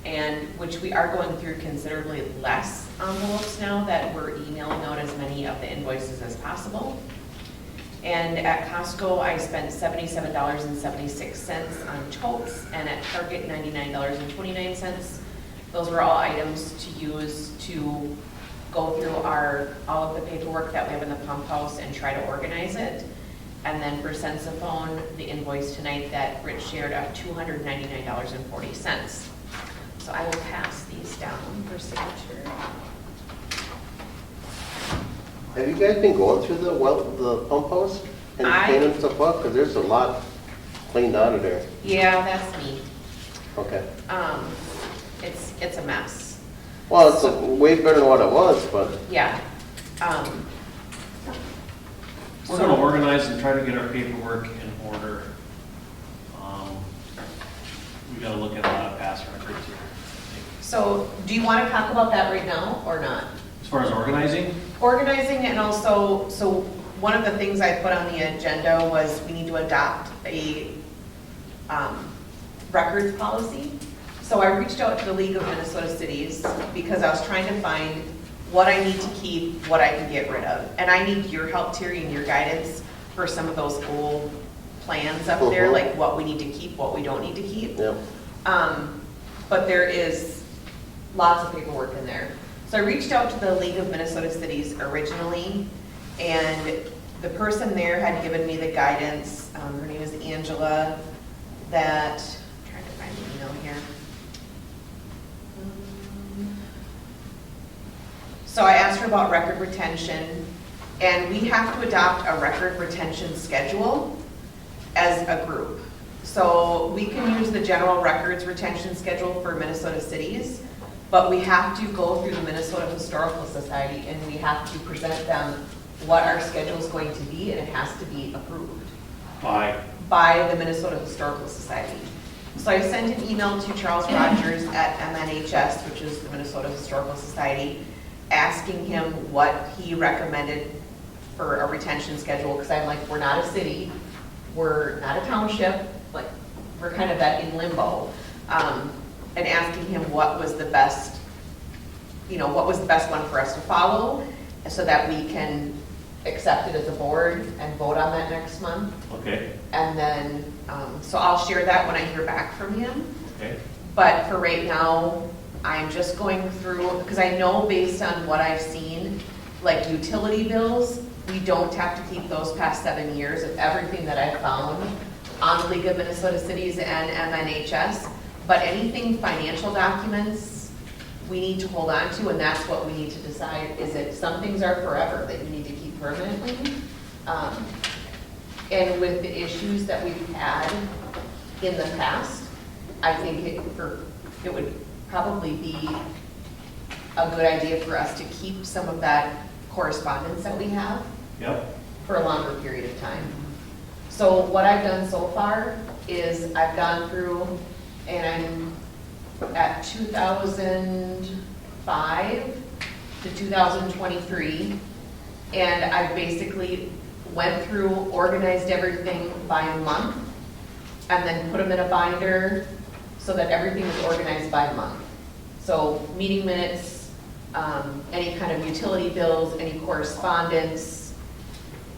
And which we are going through considerably less envelopes now that we're emailing out as many of the invoices as possible. And at Costco, I spent $77.76 on totes, and at Target, $99.29. Those were all items to use to go through all of the paperwork that we have in the pump house and try to organize it. And then for Sensiphone, the invoice tonight that Rich shared of $299.40. So I will pass these down for signature. Have you guys been going through the pump house and cleaning stuff up? Because there's a lot cleaned out of there. Yeah, that's me. Okay. It's a mess. Well, it's way better than what it was, but Yeah. We're gonna organize and try to get our paperwork in order. We gotta look at a lot of past records here. So do you want to talk about that right now or not? As far as organizing, Organizing, and also, so one of the things I put on the agenda was we need to adopt a records policy. So I reached out to the League of Minnesota Cities because I was trying to find what I need to keep, what I can get rid of. And I need your help, Terry, and your guidance for some of those old plans up there, like what we need to keep, what we don't need to keep. Yep. But there is lots of paperwork in there. So I reached out to the League of Minnesota Cities originally, and the person there had given me the guidance, her name is Angela, that, I'm trying to find the email here. So I asked her about record retention, and we have to adopt a record retention schedule as a group. So we can use the general records retention schedule for Minnesota cities, but we have to go through the Minnesota Historical Society, and we have to present them what our schedule is going to be, and it has to be approved by the Minnesota Historical Society. So I sent an email to Charles Rogers at MNHS, which is the Minnesota Historical Society, asking him what he recommended for a retention schedule, because I'm like, we're not a city, we're not a township, like, we're kind of in limbo. And asking him what was the best, what was the best one for us to follow, so that we can accept it as a board and vote on that next month. okay, And then, so I'll share that when I hear back from him. okay. But for right now, I'm just going through, because I know based on what I've seen, like utility bills, we don't have to keep those past 7 years of everything that I've found on the League of Minnesota Cities and MNHS. But anything financial documents, we need to hold on to, and that's what we need to decide. Is it, some things are forever that you need to keep permanently. And with the issues that we've had in the past, I think it would probably be a good idea for us to keep some of that correspondence that we have for a longer period of time. So what I've done so far is I've gone through, and I'm at 2005 to 2023, And I basically went through, organized everything by month, and then put them in a binder so that everything is organized by month. So meeting minutes, any kind of utility bills, any correspondence,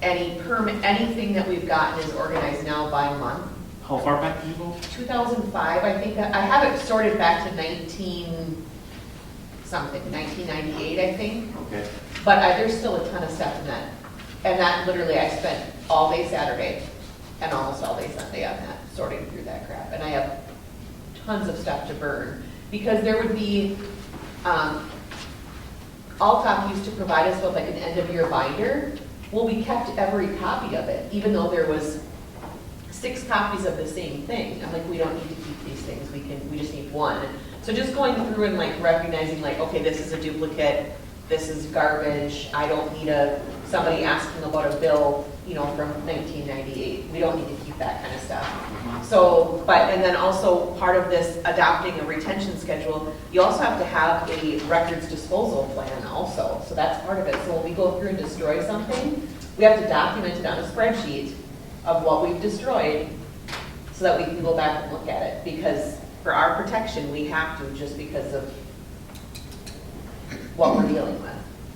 any permit, anything that we've gotten is organized now by month. How far back did you go? 2005, I think, I have it sorted back to 1998, I think. Okay. But there's still a ton of stuff in that. And that literally, I spent all day Saturday and almost all day Sunday on that, sorting through that crap. And I have tons of stuff to burn. Because there would be, Alltop used to provide us with like an end of year binder. Well, we kept every copy of it, even though there was 6 copies of the same thing. I'm like, we don't need to keep these things, we just need one. So just going through and like recognizing like, okay, this is a duplicate, this is garbage, I don't need somebody asking about a bill, you know, from 1998. We don't need to keep that kind of stuff. So, and then also part of this adopting a retention schedule, you also have to have a records disposal plan also. So that's part of it. So when we go through and destroy something, we have to document it on a spreadsheet of what we've destroyed so that we can go back and look at it. Because for our protection, we have to, just because of what we're dealing with.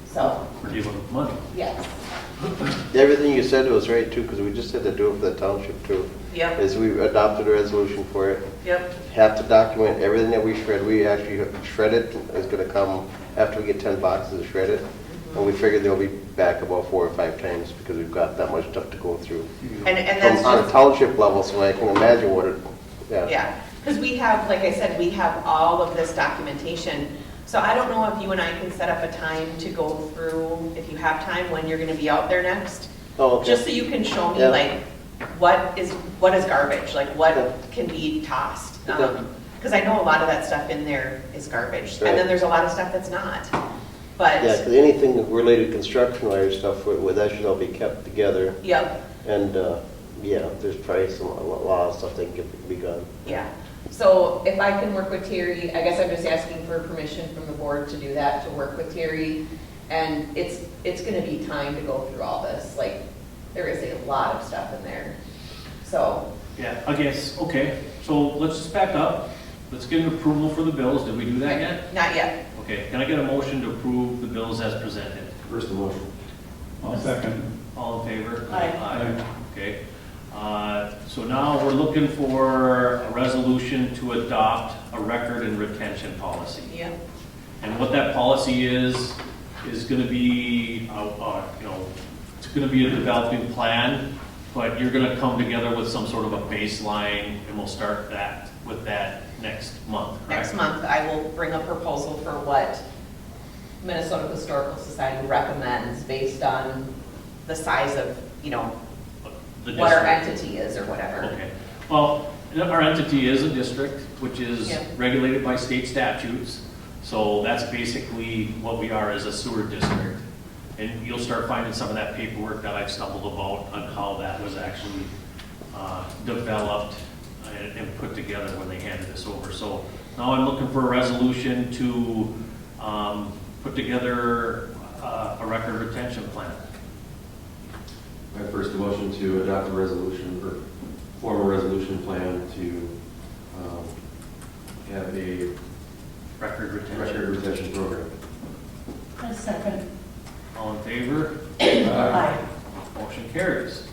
So, We're dealing with money. yes. Everything you said was right too, because we just had to do it for the township too. Yep, Is we adopted a resolution for it. yep, Have to document everything that we shred. We actually shred it. It's gonna come after we get 10 boxes of shredded. And we figured they'll be back about 4 or 5 times because we've got that much stuff to go through. and that's On a just, township level, so I can imagine what it, yeah. Because we have, like I said, we have all of this documentation. So I don't know if you and I can set up a time to go through, if you have time, when you're gonna be out there next. Oh, okay. Just so you can show me Yeah. like, what is garbage, like what Yeah. can be tossed. Yeah. Because I know a lot of that stuff in there is garbage. Right. And then there's a lot of stuff that's not. But, Yeah, because anything related to construction wire stuff, with that should all be kept together. yep, And, yeah, there's probably a lot of stuff that can be gone. yeah. So if I can work with Terry, I guess I'm just asking for permission from the board to do that, to work with Terry. And it's gonna be time to go through all this. Like, there is a lot of stuff in there. So, Yeah, I guess, okay, so let's just back up. Let's get an approval for the bills. Did we do that yet? not yet. Okay, can I get a motion to approve the bills as presented? First the motion. I'll second. All in favor? Aye. Okay. So now we're looking for a resolution to adopt a record and retention policy. Yep. And what that policy is gonna be, it's gonna be a developing plan, but you're gonna come together with some sort of a baseline, and we'll start with that next month, correct? Next month, I will bring a proposal for what Minnesota Historical Society recommends based on the size of, The what our district. entity is or whatever. Okay. Well, our entity is a district, which is Yeah. regulated by state statutes. So that's basically what we are, as a sewer district. And you'll start finding some of that paperwork that I've stumbled about on how that was actually developed and put together when they handed this over. So now I'm looking for a resolution to put together a record retention plan. I first a motion to adopt a resolution, or form a resolution plan to have a Record retention. record retention program. A second. All in favor? Aye. Motion carries.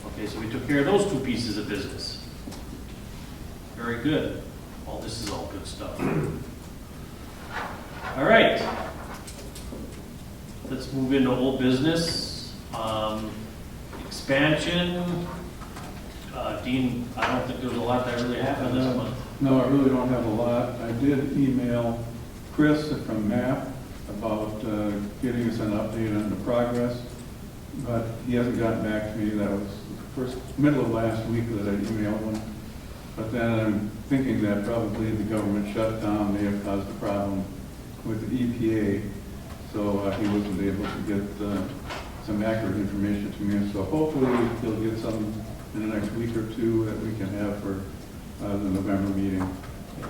Okay, so we took care of those 2 pieces of business. Very good. Well, this is all good stuff. All right. Let's move into old business. Expansion. Dean, I don't think there's a lot that really happened this month. No, I really don't have a lot. I did email Chris from MAP about getting us an update on the progress, but he hasn't gotten back to me. That was middle of last week that I emailed him. But then I'm thinking that probably the government shutdown may have caused a problem with the EPA, so he wasn't able to get some accurate information to me. So hopefully he'll get some in the next week or 2 that we can have for the November meeting. Yeah, I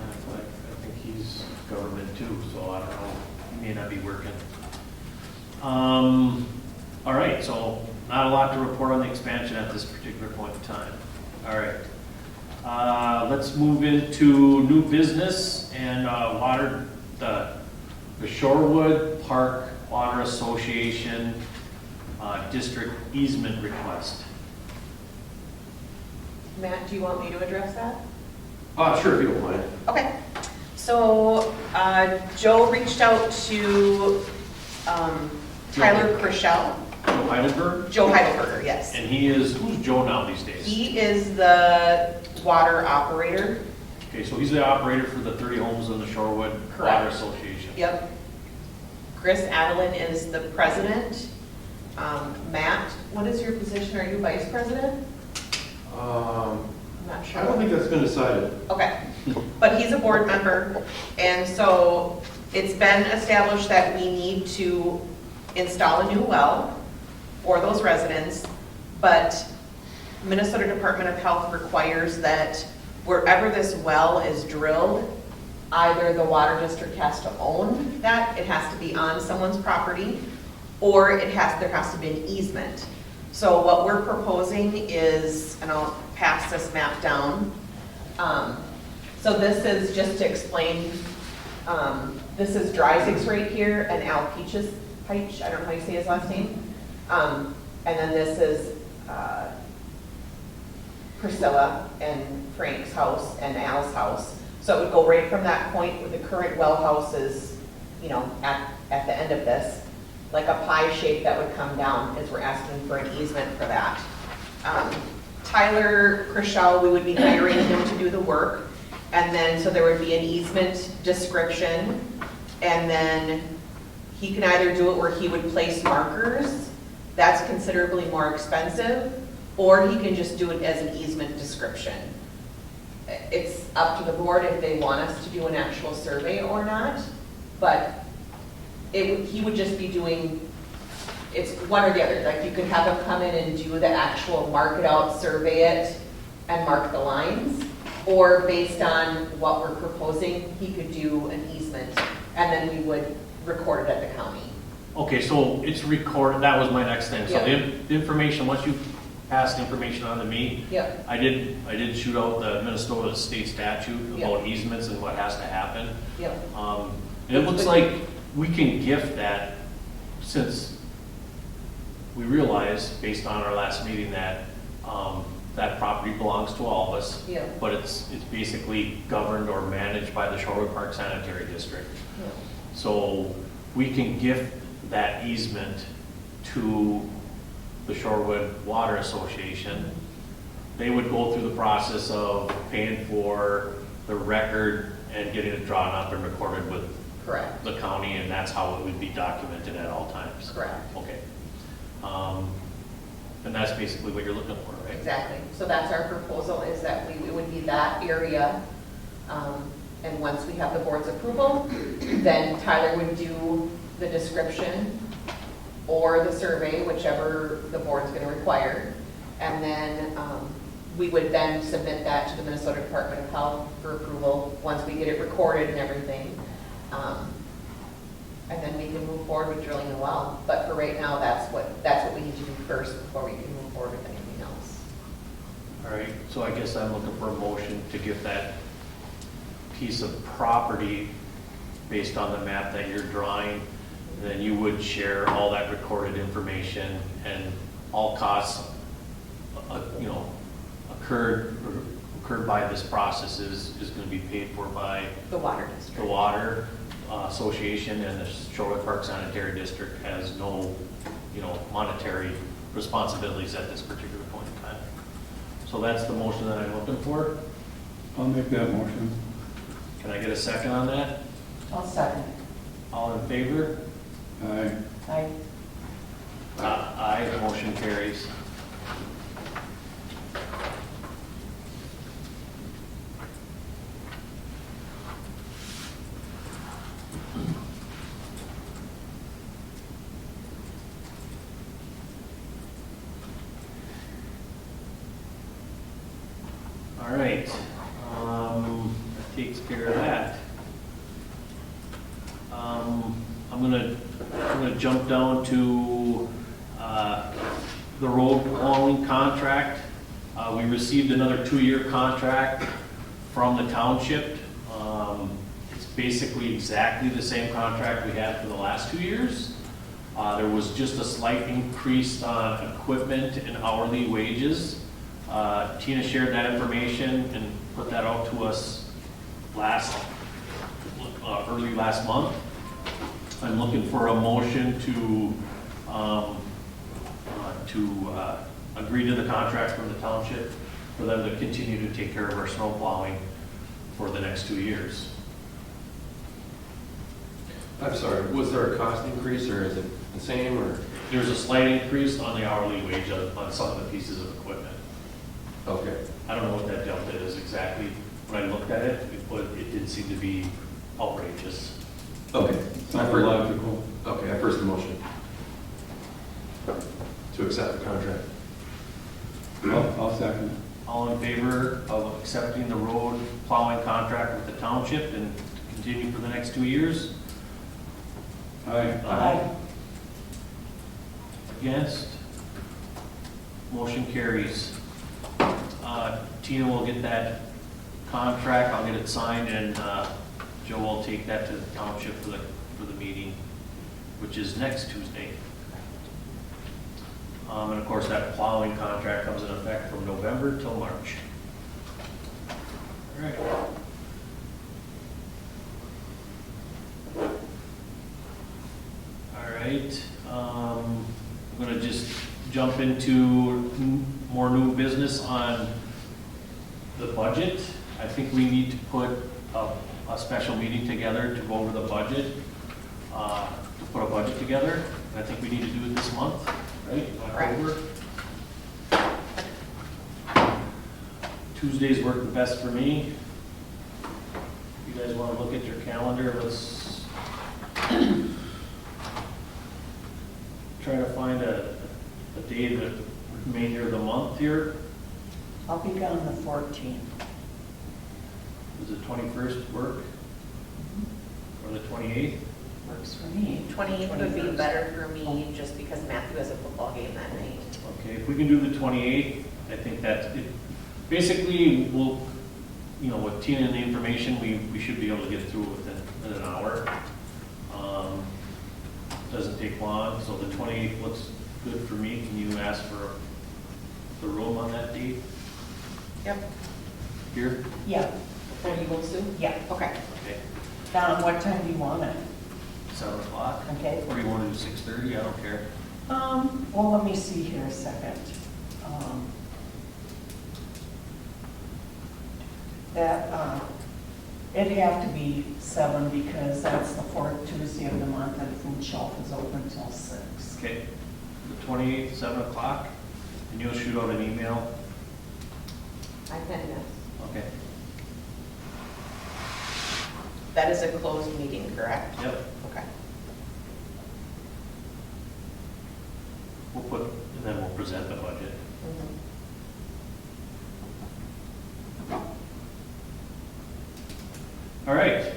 think he's government too, so I don't know. He may not be working. All right, so not a lot to report on the expansion at this particular point in time. All right. Let's move into new business and the Shorewood Park Water Association district easement request. Matt, do you want me to address that? Sure, if you don't mind. Okay, so Joe reached out to Tyler Krischel, Joe Heidelberg, Joe Heidelberger, yes. and who's Joe now these days? He is the water operator. Okay, so he's the operator for the 30 homes in the Shorewood Water Correct. Association. Yep. Chris Adelin is the president. Matt, what is your position? Are you vice president? I'm not sure. I don't think that's been decided. Okay, but he's a board member, and so it's been established that we need to install a new well for those residents, but Minnesota Department of Health requires that wherever this well is drilled, either the water district has to own that, it has to be on someone's property, or there has to be an easement. So what we're proposing is, and I'll pass this map down. So this is just to explain, this is Dreisig's right here, and Al Peach's, I don't know how you say his last name. And then this is Priscilla and Frank's house and Al's house. So it would go right from that point where the current well house is, at the end of this, like a pie shape that would come down, as we're asking for an easement for that. Tyler Krischel, we would be hiring him to do the work. And then, so there would be an easement description. And then he can either do it where he would place markers. That's considerably more expensive. Or he can just do it as an easement description. It's up to the board if they want us to do an actual survey or not. But he would just be doing, it's one or the other. Like you could have him come in and do the actual mark it out, survey it, and mark the lines. Or based on what we're proposing, he could do an easement, and then we would record it at the county. Okay, so it's recorded, that was my next thing. So Yep. the information, once you pass the information on to me, Yep. I did shoot out the Minnesota state statute about Yep. easements and what has to happen. Yep. And it looks like we can gift that, since we realized, based on our last meeting, that that property belongs to all of us. Yeah. But it's basically governed or managed by the Shorewood Park Sanitary District. Yep. So we can gift that easement to the Shorewood Water Association. They would go through the process of paying for the record and getting it drawn up and recorded with Correct. the county, and that's how it would be documented at all times. Correct. Okay. And that's basically what you're looking for, right? Exactly. So that's our proposal, is that it would be that area. And once we have the board's approval, then Tyler would do the description or the survey, whichever the board's going to require. And then we would then submit that to the Minnesota Department of Health for approval once we get it recorded and everything. And then we can move forward with drilling the well. But for right now, that's what we need to do first before we can move forward with anything else. All right, so I guess I'm looking for a motion to give that piece of property based on the map that you're drawing. Then you would share all that recorded information, and all costs, occurred by this process is going to be paid for by The water district. the Water Association, and the Shorewood Park Sanitary District has no, monetary responsibilities at this particular point in time. So that's the motion that I'm looking for. I'll make that motion. Can I get a second on that? I'll second. All in favor? Aye. Aye. Aye, the motion carries. All right, that takes care of that. I'm gonna jump down to the road plowing contract. We received another 2-year contract from the township. It's basically exactly the same contract we had for the last 2 years. There was just a slight increase on equipment and hourly wages. Tina shared that information and put that out to us early last month. I'm looking for a motion to agree to the contract from the township for them to continue to take care of our snow plowing for the next 2 years. I'm sorry, was there a cost increase or is it the same or? There's a slight increase on the hourly wage on some of the pieces of equipment. Okay. I don't know what that delta is exactly. When I looked at it, but it did seem to be outrageous. Okay. Sounds logical. Okay, I first the motion. To accept the contract. I'll second. All in favor of accepting the road plowing contract with the township and continue for the next 2 years? Aye. Against? Motion carries. Tina will get that contract, I'll get it signed, and Joe will take that to the township for the meeting, which is next Tuesday. And of course, that plowing contract comes in effect from November till March. All right. All right, I'm gonna just jump into more new business on the budget. I think we need to put a special meeting together to go over the budget, to put a budget together. I think we need to do it this month, right? October. Tuesdays work the best for me. If you guys want to look at your calendar, let's try to find a day the remainder of the month here. I'll be gone the 14th. Does the 21st work? Or the 28th? Works for me. 28th would be better for me, just because Matthew has a football game that night. Okay, if we can do the 28th, I think that's it. Basically, we'll, with Tina and the information, we should be able to get through it within an hour. Doesn't take long, so the 28th looks good for me. Can you ask for the room on that date Yep. here? Yeah, Or you will Sue? yeah. Okay. Okay, Don, what time do you want it? 7 o'clock? Okay. Or you want to do 6:30? I don't care. Well, let me see here a second. It'd have to be 7 because that's the 4th Tuesday of the month and food shelf is open till 6. Okay, the 28th, 7 o'clock, and you'll shoot out an email. I can, yes. Okay. That is a closed meeting, correct? Yep. Okay. And then we'll present the budget. Mhm. All right.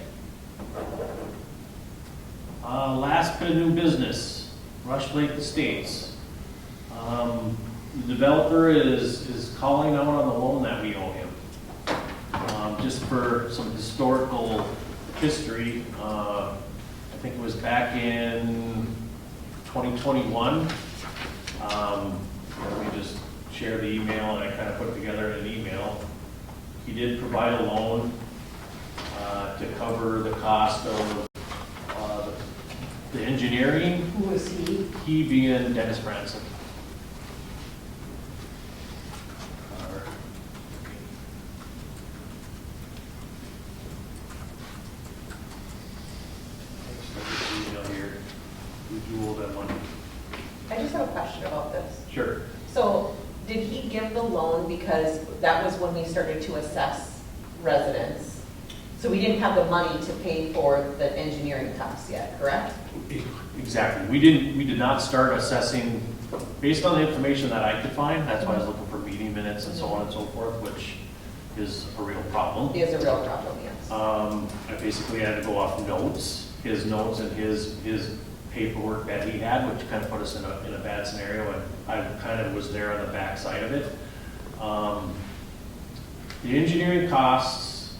Last bit of new business, Rush Lake Estates. The developer is calling out on the loan that we owe him. Just for some historical history, I think it was back in 2021. Let me just share the email, and I kind of put it together in an email. He did provide a loan to cover the cost of the engineering, Who is he? he being Dennis Branson. I just have a question about this. Sure. So, did he give the loan because that was when we started to assess residents? So we didn't have the money to pay for the engineering costs yet, correct? Exactly. We did not start assessing, based on the information that I could find, that's why I was looking for meeting minutes and so on and so forth, which is a real problem. Is a real problem, yes. I basically had to go off notes, his notes and his paperwork that he had, which kind of put us in a bad scenario, and I kind of was there on the backside of it. The engineering costs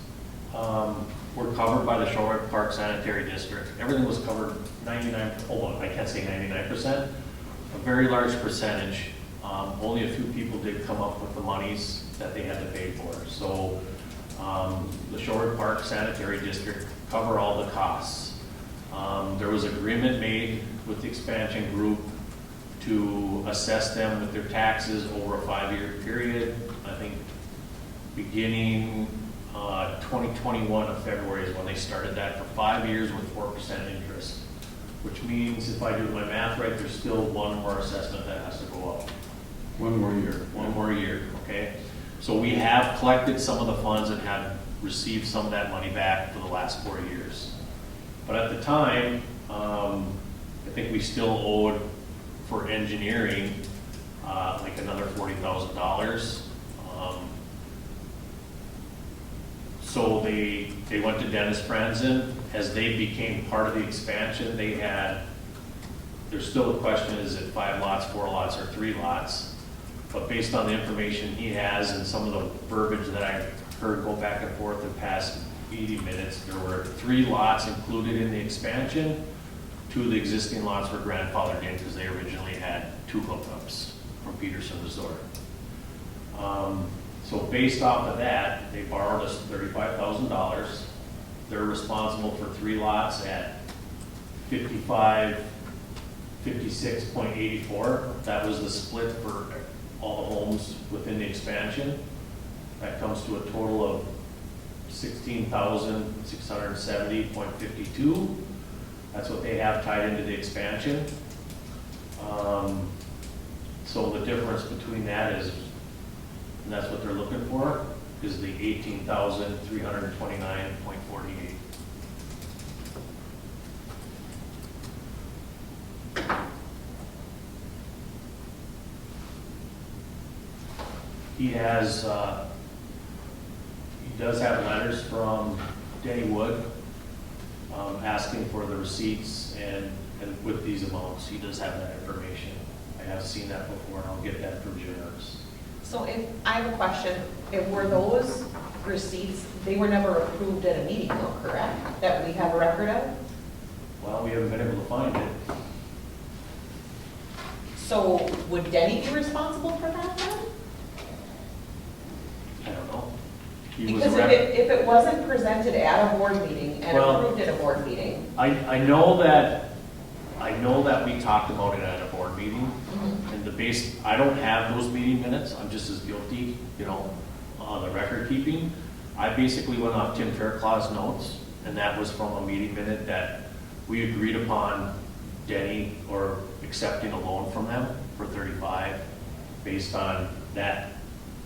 were covered by the Shorewood Park Sanitary District. Everything was covered 99, I can't say 99%, a very large percentage. Only a few people did come up with the monies that they had to pay for. So the Shorewood Park Sanitary District cover all the costs. There was agreement made with the expansion group to assess them with their taxes over a 5-year period. I think beginning 2021 of February is when they started that, for 5 years with 4% interest, which means if I do my math right, there's still one more assessment that has to go up. One more year. One more year, okay? So we have collected some of the funds and have received some of that money back for the last 4 years. But at the time, I think we still owed for engineering like another $40,000. So they went to Dennis Franzen. As they became part of the expansion, there's still a question, is it 5 lots, 4 lots, or 3 lots? But based on the information he has and some of the verbiage that I've heard go back and forth in past meeting minutes, there were 3 lots included in the expansion. 2 of the existing lots were grandfathered in because they originally had 2 hookups from Peterson Resort. So based off of that, they borrowed us $35,000. They're responsible for 3 lots at 56.84. That was the split for all the homes within the expansion. That comes to a total of $16,670.52. That's what they have tied into the expansion. So the difference between that is, and that's what they're looking for, is the $18,329.48. He does have letters from Denny Wood asking for the receipts and with these amounts. He does have that information. I have seen that before, and I'll get that from Juniors. So I have a question, were those receipts, they were never approved at a meeting though, correct? That we have a record of? Well, we haven't been able to find it. So would Denny be responsible for that then? I don't know. He was Because if it wasn't presented at a board meeting and Well, approved at a board meeting. I know that we talked about it at a board meeting, and I don't have those meeting minutes. I'm just as guilty, on the record keeping. I basically went off Tim Fairclaw's notes, and that was from a meeting minute that we agreed upon Denny or accepting a loan from them for 35 based on that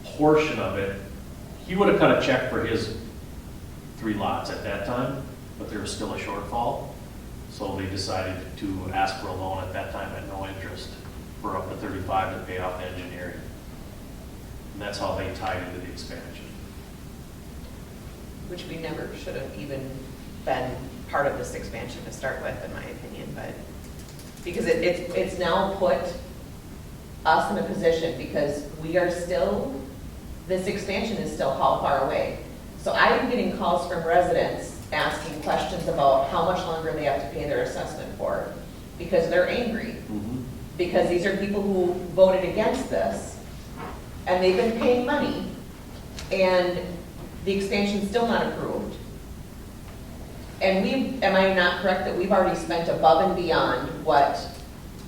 portion of it. He would have cut a check for his 3 lots at that time, but there was still a shortfall. So they decided to ask for a loan at that time at no interest for up to 35 to pay off the engineering. And that's how they tied into the expansion. Which we never should have even been part of this expansion to start with, in my opinion, but Because it's now put us in a position, because we are still, this expansion is still how far away? So I'm getting calls from residents asking questions about how much longer they have to pay their assessment for, because they're angry. Because these are people who voted against this, and they've been paying money, and the expansion's still not approved. And am I not correct that we've already spent above and beyond what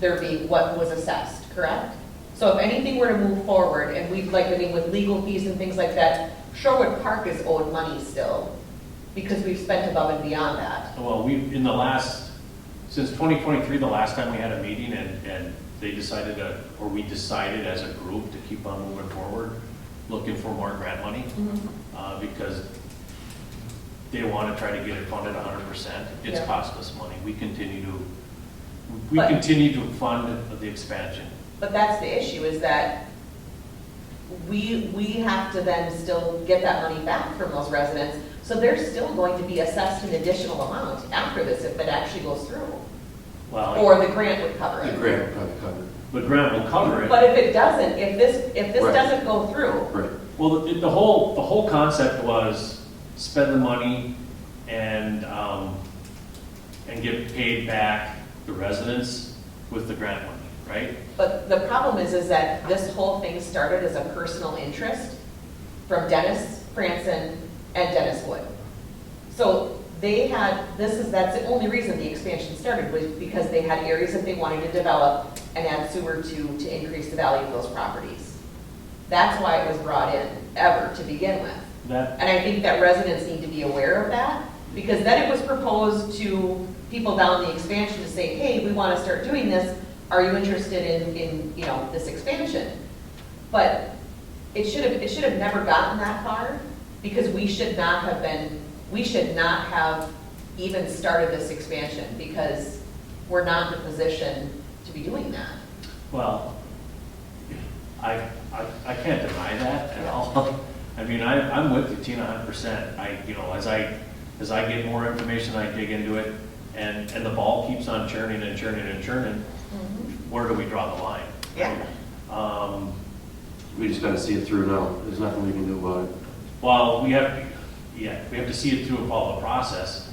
was assessed, correct? So if anything were to move forward, and with legal fees and things like that, Shorewood Park is owed money still, because we've spent above and beyond that. Well, since 2023, the last time we had a meeting, and they decided we decided as a group to keep on moving forward, looking for more grant money, because they want to try to get it funded 100%. It's cost us money. We continue to fund the expansion. But that's the issue, is that we have to then still get that money back from those residents. So they're still going to be assessed an additional amount after this if it actually goes through. Well, Or the grant would cover The it. grant will probably cover it. the grant will cover it. But if it doesn't, if this Right. doesn't go through, Right. Well, the whole concept was spend the money and get paid back the residents with the grant money, right? but the problem is that this whole thing started as a personal interest from Dennis Franson and Dennis Wood. So they had, that's the only reason the expansion started, was because they had areas that they wanted to develop and add sewer to increase the value of those properties. That's why it was brought in, ever, to begin with. That, And I think that residents need to be aware of that, because then it was proposed to people down the expansion to say, hey, we want to start doing this, are you interested in this expansion? But it should have never gotten that far, because we should not have even started this expansion, because we're not in a position to be doing that. well, I can't deny that at all. I mean, I'm with you, Tina, 100%. As I get more information, I dig into it, and the ball keeps on churning and churning and churning. Where do we draw the line? Yeah. We just gotta see it through now. There's nothing we can do about it. Well, we have to see it through and follow the process,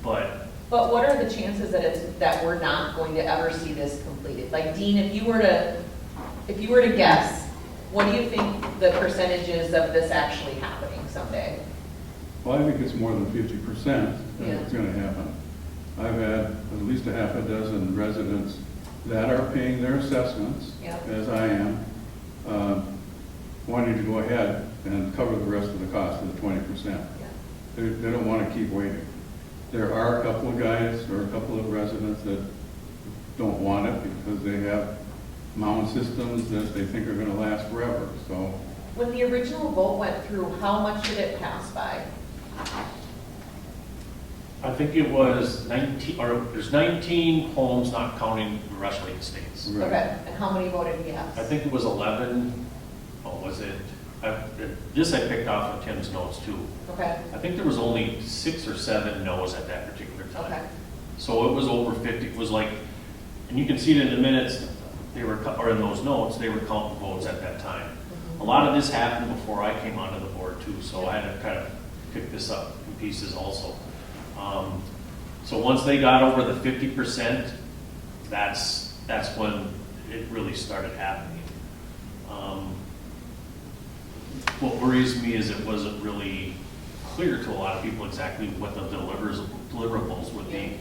but But what are the chances that we're not going to ever see this completed? Like, Dean, if you were to guess, what do you think the percentage is of this actually happening someday? Well, I think it's more than 50% that Yeah. it's gonna happen. I've had at least a half a dozen residents that are paying their assessments, Yeah. as I am, wanting to go ahead and cover the rest of the cost of the 20%. They don't want to keep waiting. There are a couple of guys or a couple of residents that don't want it because they have mound systems that they think are going to last forever, so. When the original vote went through, how much did it pass by? I think it was 19, or there's 19 homes, not counting the Rush Lake Estates. Right. Okay, and how many voted yes? I think it was 11, was it? This I picked off of Tim's notes too. Okay, I think there was only 6 or 7 no's at that particular time. okay. So it was over 50, it was like, and you can see it in the minutes, or in those notes, they were counting votes at that time. A lot of this happened before I came onto the board too, so I had to kind of pick this up in pieces also. So once they got over the 50%, that's when it really started happening. What worries me is it wasn't really clear to a lot of people exactly what the deliverables would be.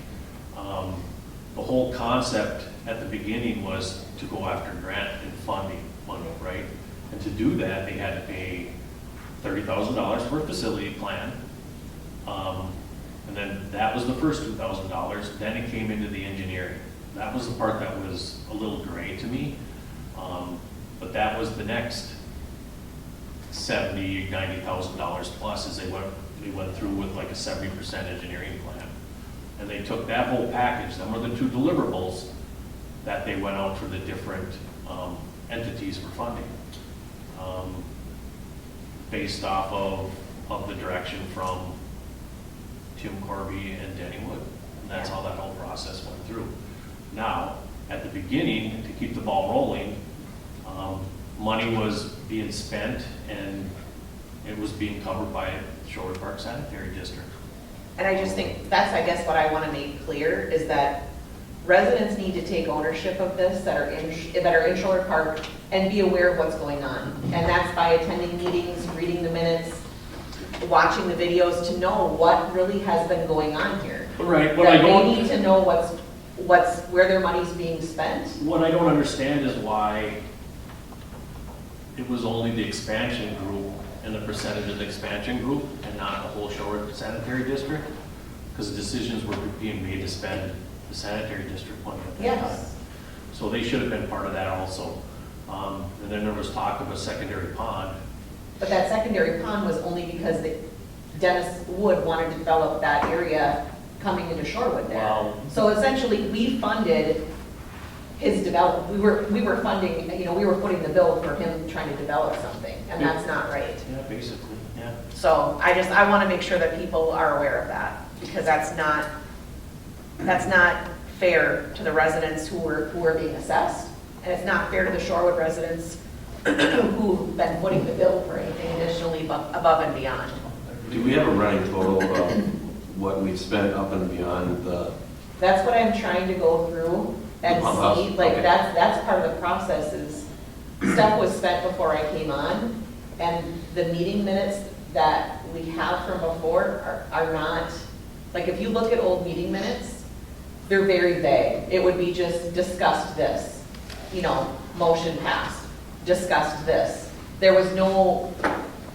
The whole concept at the beginning was to go after grant and funding money, right? And to do that, they had to pay $30,000 for a facility plan. And then that was the first $2,000. Then it came into the engineering. That was the part that was a little gray to me. But that was the next $70,000, $90,000 plus as they went through with like a 70% engineering plan. And they took that whole package, them were the 2 deliverables that they went out for the different entities for funding. Based off of the direction from Tim Corby and Denny Wood. And that's how that whole process went through. Now, at the beginning, to keep the ball rolling, money was being spent and it was being covered by Shorewood Park Sanitary District. And I just think that's, I guess, what I want to make clear is that residents need to take ownership of this that are in Shorewood Park and be aware of what's going on. And that's by attending meetings, reading the minutes, watching the videos to know what really has been going on here. Right, That they need to know where their money's being spent. What I don't understand is why it was only the expansion group and the percentage of the expansion group and not the whole Shorewood Sanitary District, because the decisions were being made to spend the sanitary district money at that Yes. time. So they should have been part of that also. And then there was talk of a secondary pond. But that secondary pond was only because Dennis Wood wanted to develop that area coming into Shorewood there. Wow. So essentially, we funded his development. We were funding, we were footing the bill for him trying to develop something, and that's not right. Yeah, basically, yeah. So I want to make sure that people are aware of that, because that's not fair to the residents who are being assessed, and it's not fair to the Shorewood residents who've been footing the bill for anything additionally above and beyond. Do we have a running total of what we've spent up and beyond the, That's what I'm trying to go through and The pump house? see, like, Okay. that's part of the process is, stuff was spent before I came on, and the meeting minutes that we have from before are not, like, if you look at old meeting minutes, they're very vague. It would be just discussed this, you know, motion passed, discussed this. There was no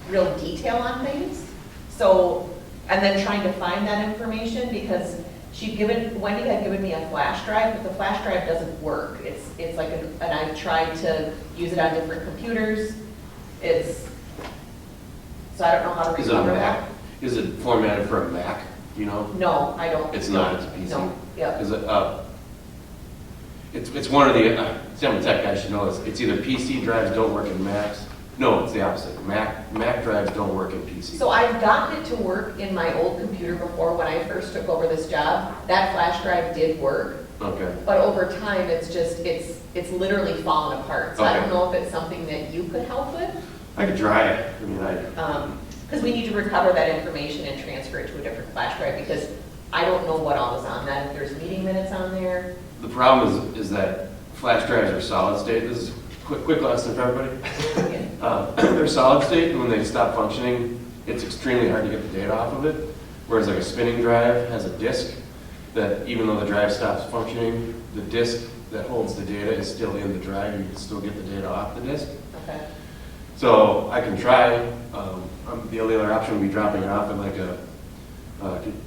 real detail on things. So, and then trying to find that information because Wendy had given me a flash drive, but the flash drive doesn't work. It's like, and I've tried to use it on different computers. So I don't know how to is it a recover Mac? that. Is it formatted for a Mac, you know? No, I don't. It's not, it's a PC? No, yeah. Is it, it's one of the, see, I'm a tech guy, I should know this. It's either PC drives don't work in Macs. No, it's the opposite. Mac drives don't work in PC. So I've gotten it to work in my old computer before when I first took over this job. That flash drive did work, Okay. but over time, it's just, it's literally fallen apart. So I don't Okay. know if it's something that you could help with. I could try it. I mean, Because we need to recover that information and transfer it to a different flash drive because I don't know what all is on that. If there's meeting minutes on there. the problem is that flash drives are solid state. This is quick lesson for everybody. They're solid state, and when they stop functioning, it's extremely hard to get the data off of it. Whereas like a spinning drive has a disk that even though the drive stops functioning, the disk that holds the data is still in the drive. You can still get the data off the disk. Okay. So I can try. The only other option would be dropping it off at like a,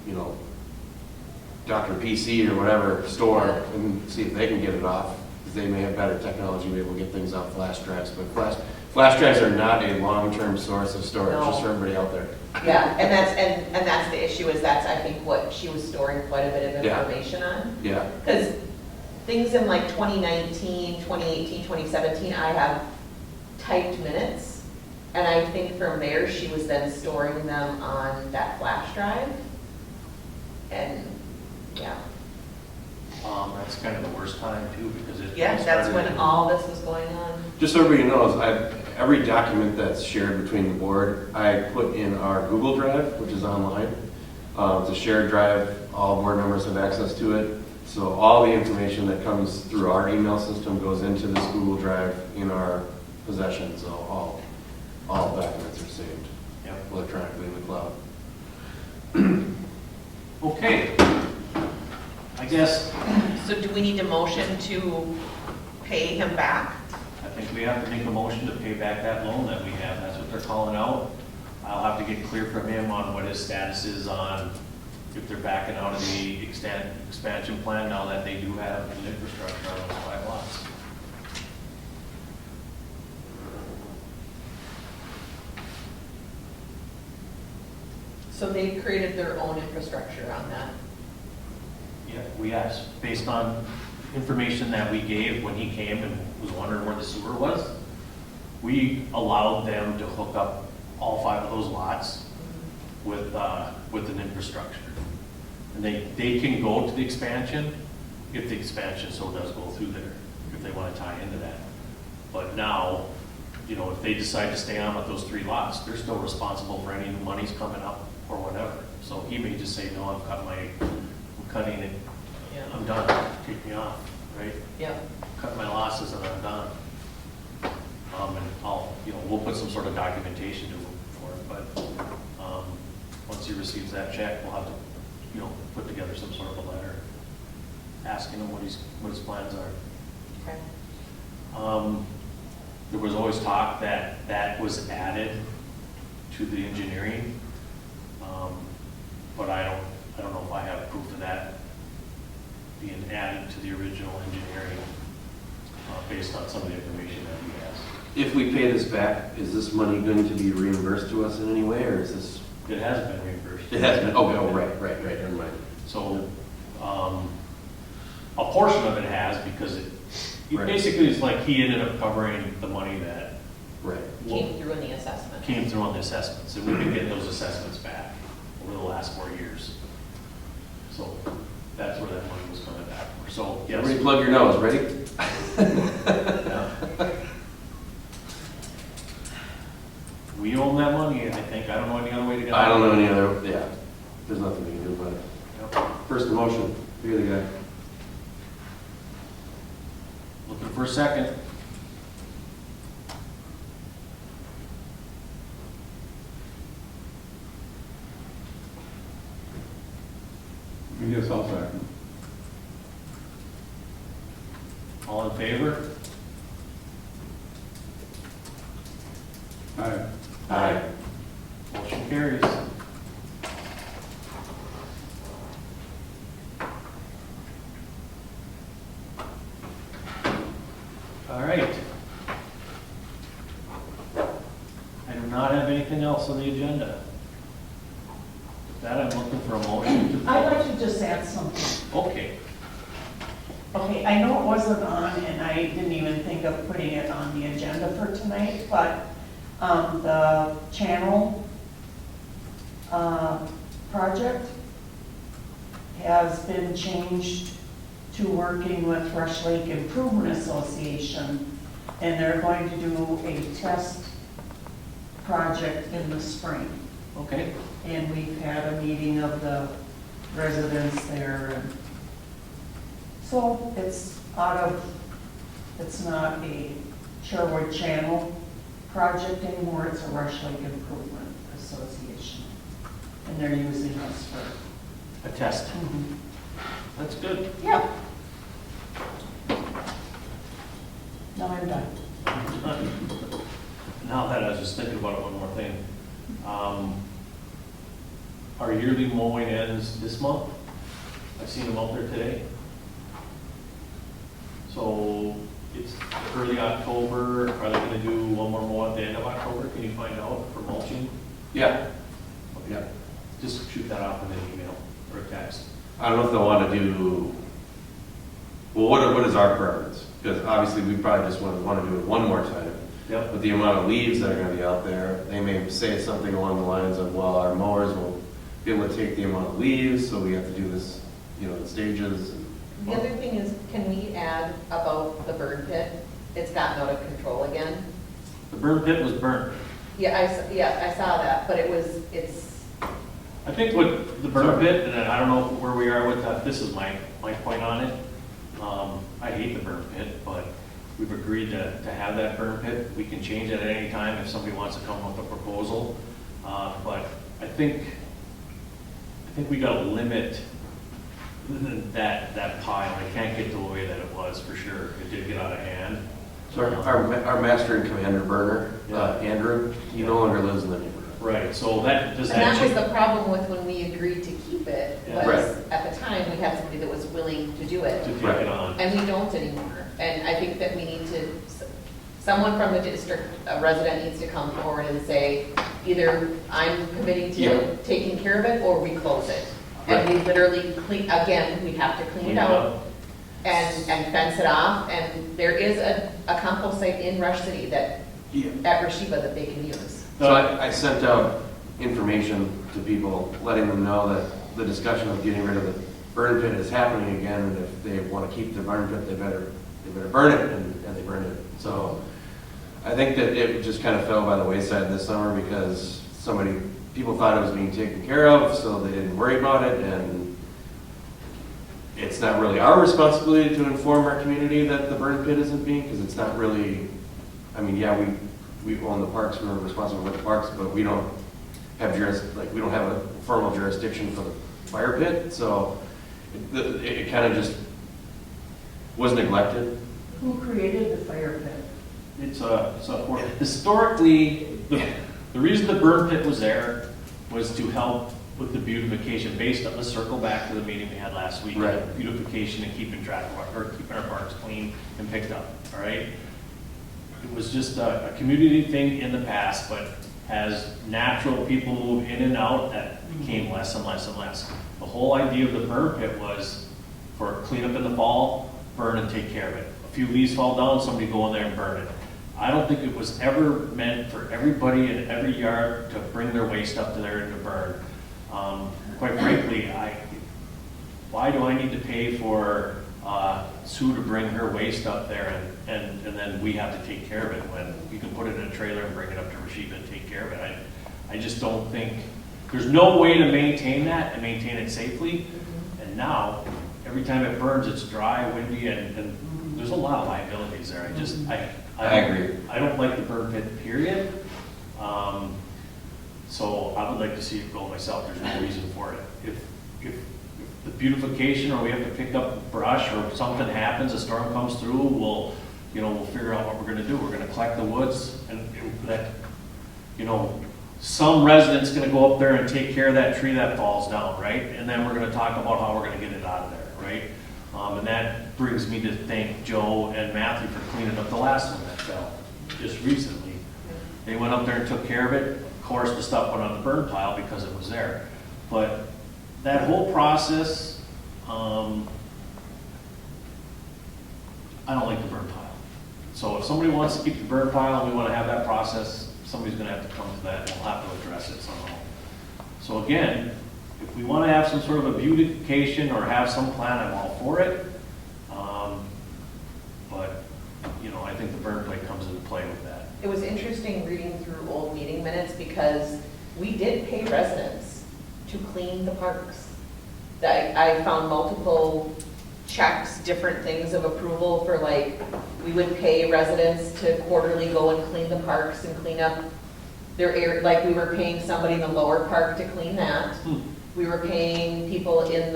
you know, Dr. PC or whatever store and see if they can get it off. Because they may have better technology to be able to get things off flash drives. But flash drives are not a long-term source of storage, No. just for everybody out there. Yeah, and that's the issue is that's, I think, what she was storing quite a bit of Yeah. information on. Yeah. Because things in like 2019, 2018, 2017, I have typed minutes. And I think from there, she was then storing them on that flash drive. And, yeah. That's kind of the worst time too, because it. Yeah, that's when all this was going on. Just so everybody knows, every document that's shared between the board, I put in our Google Drive, which is online. It's a shared drive. All board members have access to it. So all the information that comes through our email system goes into this Google Drive in our possession. So all documents are saved electronically in the cloud. Okay. I guess, So do we need a motion to pay him back? I think we have to make a motion to pay back that loan that we have. That's what they're calling out. I'll have to get clear from him on what his status is on if they're backing out of the expansion plan now that they do have an infrastructure on those 5 lots. So they created their own infrastructure on that. Yeah, we asked, based on information that we gave when he came and was wondering where the sewer was, we allowed them to hook up all 5 of those lots with an infrastructure. And they can go to the expansion if the expansion so does go through there, if they want to tie into that. But now, you know, if they decide to stay on with those 3 lots, they're still responsible for any new monies coming up or whatever. So he may just say, no, I'm cutting it, Yeah. I'm done, take me off, right? Yeah. Cut my losses and I'm done. And I'll, we'll put some sort of documentation to him for it, but, once he receives that check, we'll have to, put together some sort of a letter asking him what his plans are. Okay. There was always talk that was added to the engineering, but I don't know if I have proof of that being added to the original engineering based on some of the information that he has. If we pay this back, is this money going to be reimbursed to us in any way, or is this? It has been reimbursed. It has been, right, never mind. So, a portion of it has because it Right. basically is like he ended up covering the money that Right. Came through in the assessment. came through on the assessments, and we've been getting those assessments back over the last 4 years. So, that's where that money was coming back for. So, yes. Everybody plug your nose, ready? Yeah. We own that money, I think. I don't know any other way to get it. I don't know any other, yeah, there's nothing we can do about it. Yep. First motion, you're the guy. Looking for a second. I guess I'll second. All in favor? Aye. Aye. Motion carries. All right. I do not have anything else on the agenda. With that, I'm looking for a motion to I'd like close. to just add something. Okay. Okay, I know it wasn't on, and I didn't even think of putting it on the agenda for tonight, but the channel project has been changed to working with Rush Lake Improvement Association, and they're going to do a test project in the spring. Okay. And we've had a meeting of the residents there, and so it's it's not a Shorewood Channel project anymore, it's a Rush Lake Improvement Association. And they're using us for. A test. That's good. Yeah. Now I'm done. Now that I was just thinking about it, one more thing. Our yearly mowing ends this month. I've seen them out there today. So it's early October. Are they gonna do one more mow at the end of October? Can you find out for mulching? Yeah. Yeah. Just shoot that off in an email or a text. I don't know if they want to do, well, what is our preference? Because obviously we probably just want to do it one more time. Yep. With the amount of leaves that are going to be out there, they may say something along the lines of, well, our mowers will be able to take the amount of leaves, so we have to do this, in stages. The other thing is, can we add about the burn pit? It's gotten out of control again. The burn pit was burnt. Yeah, I saw that, but it's, I think what the burn pit, and I don't know where we are with that, this is my point on it. I hate the burn pit, but we've agreed to have that burn pit. We can change it at any time if somebody wants to come with a proposal. But I think we gotta limit that pile. It can't get the way that it was, for sure. It did get out of hand. So our master and commander burner, Andrew, he no longer lives in the neighborhood. Right, so that, does and that that was change? the problem with when we agreed to keep it, Yeah. was at the time, we had somebody that was willing to do it. To take Right. it on? And we don't anymore. And I think that we need to, someone from the district, a resident needs to come forward and say, either I'm committing Yeah. to taking care of it, or we close it. And we literally clean, again, we have to clean it out and fence it off. And there is a compost site in Rush City that, Yeah. at Rashiba, that they can use. So I sent out information to people, letting them know that the discussion of getting rid of the burn pit is happening again, and if they want to keep the burn pit, they better burn it, and they burned it. So I think that it just kind of fell by the wayside this summer because people thought it was being taken care of, so they didn't worry about it, and it's not really our responsibility to inform our community that the burn pit isn't being, because it's not really, we own the parks, we're responsible for the parks, but we don't have we don't have a formal jurisdiction for the fire pit, so it kind of just was neglected. Who created the fire pit? Historically, the reason the burn pit was there was to help with the beautification, based on the circle back to the meeting we had last week. Right. Beautification and keeping our parks clean and picked up, all right? It was just a community thing in the past, but as natural people move in and out, that became less and less and less. The whole idea of the burn pit was for cleanup in the fall, burn and take care of it. A few leaves fall down, somebody go in there and burn it. I don't think it was ever meant for everybody in every yard to bring their waste up to there and to burn. Quite frankly, why do I need to pay for Sue to bring her waste up there and then we have to take care of it when you can put it in a trailer and bring it up to Rashiva and take care of it? I just don't think, there's no way to maintain that and maintain it safely. And now, every time it burns, it's dry, windy, and there's a lot of liabilities there. I agree. I don't like the burn pit, period. So I would like to see it go myself. There's no reason for it. If the beautification, or we have to pick up brush, or something happens, a storm comes through, we'll figure out what we're gonna do. We're gonna collect the woods, and that, some resident's gonna go up there and take care of that tree that falls down, right? And then we're gonna talk about how we're gonna get it out of there, right? And that brings me to thank Joe and Matthew for cleaning up the last one that fell just recently. They went up there and took care of it. Of course, the stuff went on the burn pile because it was there. But that whole process, I don't like the burn pile. So if somebody wants to keep the burn pile and we want to have that process, somebody's going to have to come to that and we'll have to address it somehow. So again, if we want to have some sort of a beautification or have some plan, I'm all for it. But, I think the burn plate comes into play with that. It was interesting reading through old meeting minutes because we did pay residents to clean the parks. I found multiple checks, different things of approval for, like, we would pay residents to quarterly go and clean the parks and clean up their area. Like, we were paying somebody in the lower park to clean that. We were paying people in